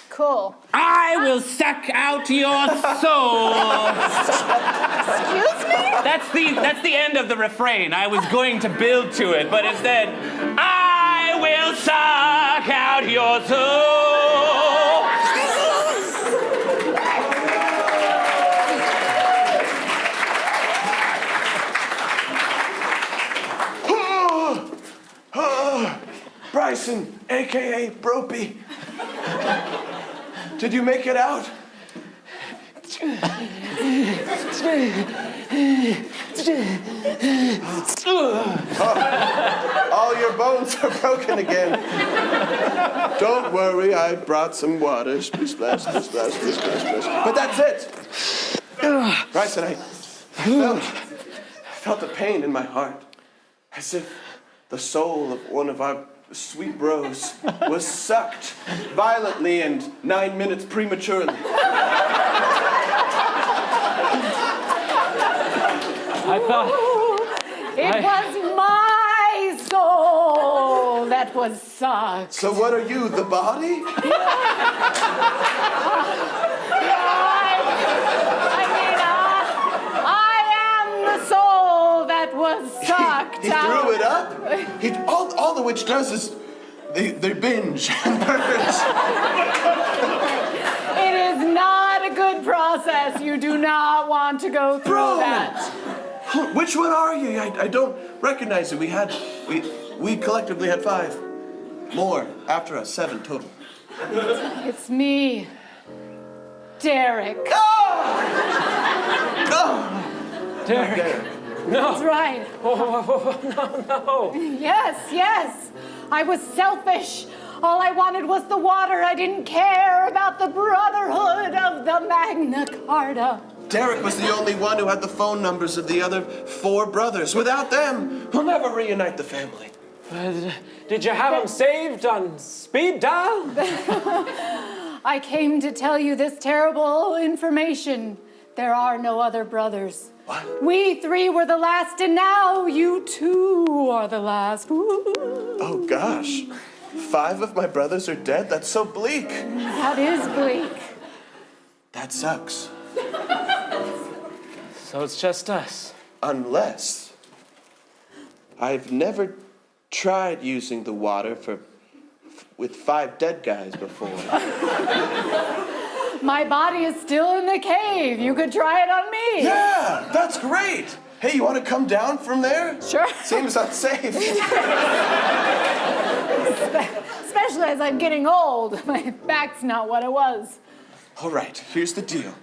Cool. I will suck out your soul. Excuse me? That's the end of the refrain. I was going to build to it, but instead, I will suck out your soul. Bryson, aka Bropey. Did you make it out? All your bones are broken again. Don't worry, I brought some water. Splish, splash, splish, splash, splish, splash, splish. But that's it. Bryson, I felt a pain in my heart, as if the soul of one of our sweet bros was sucked violently and 9 minutes prematurely. I thought. It was my soul that was sucked. So what are you, the body? I am the soul that was sucked He out. threw it up? All the witch does is they binge and purge. It is not a good process. You do not want to go through Bro! that. Which one are you? I don't recognize it. We collectively had 5. More after us, 7 total. It's me, Derek. Derek. No. That's right. No. Yes. I was selfish. All I wanted was the water. I didn't care about the brotherhood of the Magna Carta. Derek was the only one who had the phone numbers of the other 4 brothers. Without them, we'll never reunite the family. Did you have them saved on speed dial? I came to tell you this terrible information. There are no other brothers. What? We 3 were the last, and now you 2 are the last. Ooh. Oh, gosh. 5 of my brothers are dead? That's so bleak. That is bleak. That sucks. So it's just us. Unless I've never tried using the water with 5 dead guys before. My body is still in the cave. You could try it on me. Yeah, that's great. Hey, you want to come down from there? Sure. Seems unsafe. Especially as I'm getting old. My back's not what it was. All right, here's the deal.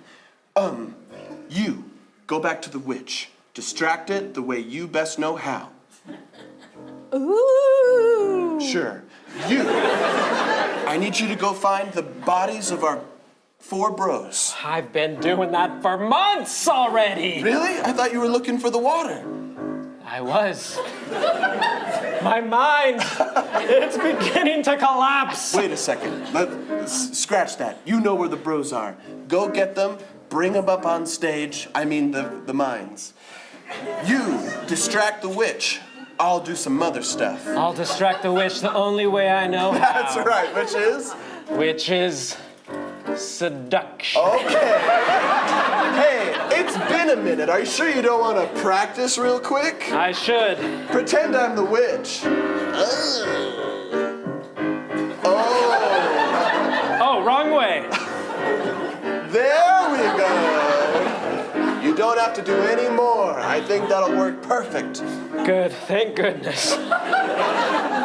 You go back to the witch. Distract it the way you best know how. Ooh. Sure. You. I need you to go find the bodies of our 4 bros. I've been doing that for months already. Really? I thought you were looking for the water. I was. My mind, it's beginning to collapse. Wait a second. Scratch that. You know where the bros are. Go get them, bring them up on stage. I mean the mines. You distract the witch. I'll do some mother stuff. I'll distract the witch the only way I know how. That's right, which is? Which is seduction. Okay. Hey, it's been a minute. Are you sure you don't want to practice real quick? I should. Pretend I'm the witch. Oh. Oh, wrong way. There we go. You don't have to do any more. I think that'll work perfect. Good, thank goodness.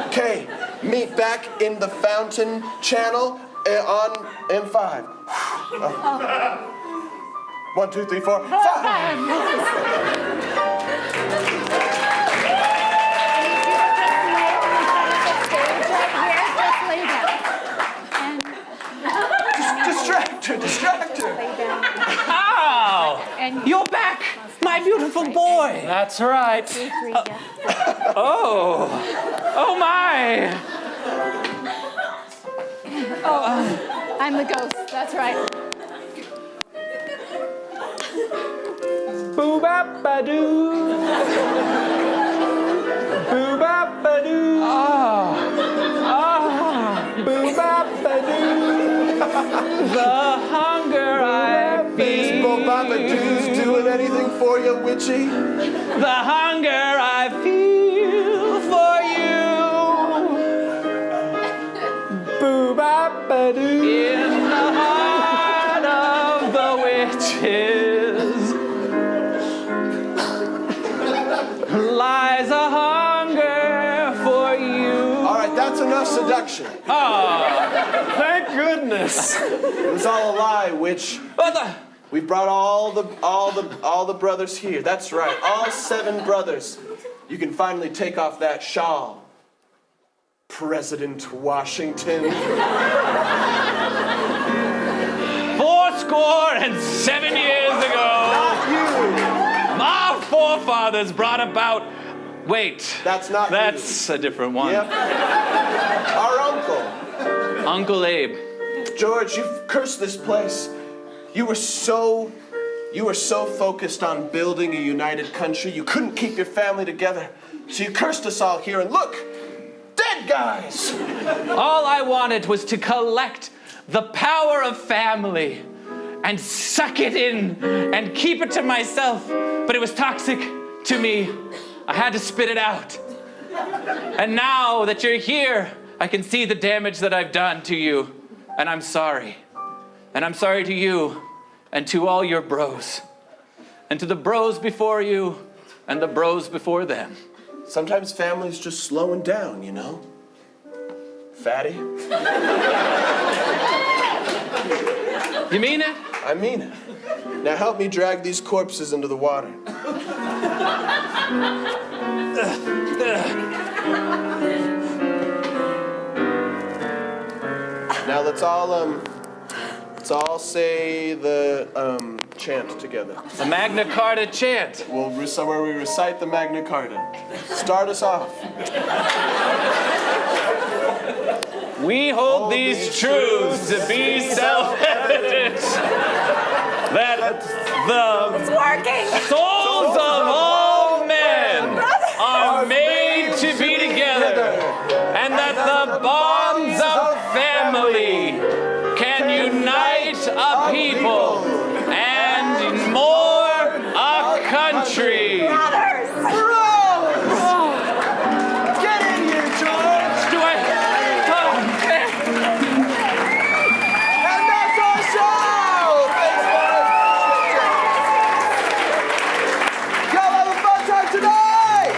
Okay, meet back in the fountain channel in 5. 1, 2, 3, 4, 5. Distract her. Ow! You're back, my beautiful boy. That's right. Oh my. I'm the ghost. That's right. Boo bap ba doo. Boo bap ba doo. Boo bap ba doo. The hunger I These feel. Bobabadoos doing anything for you, witchy? The hunger I feel for you. Boo bap ba doo. In the heart of the witches lies a hunger for you. All right, that's enough seduction. Thank goodness. It was all a lie, witch. What the? We brought all the brothers here. That's right, all 7 brothers. You can finally take off that shawl, President Washington. 407 years ago, Not you. my forefathers brought about. Wait, That's not that's a different one. Yep. Our uncle. Uncle Abe. George, you've cursed this place. You were so focused on building a united country, you couldn't keep your family together. So you cursed us all here, and look, dead guys. All I wanted was to collect the power of family and suck it in and keep it to myself. But it was toxic to me. I had to spit it out. And now that you're here, I can see the damage that I've done to you. And I'm sorry. And I'm sorry to you and to all your bros. And to the bros before you and the bros before them. Sometimes family's just slowing down, you know? Fatty? You mean it? I mean it. Now help me drag these corpses into the water. Now let's all say the chant together. The Magna Carta chant. Where we recite the Magna Carta. Start us off. We hold these truths to be self-evident that the souls of all men are made to be together, and that the bonds of family can unite a people and more a country. Get in here, George! Do I? And that's our show! Thanks, guys. Y'all have a fun time tonight!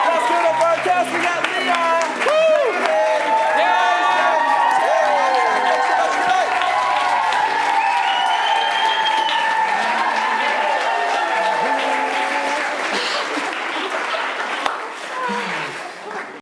Let's give it up for our cast. We got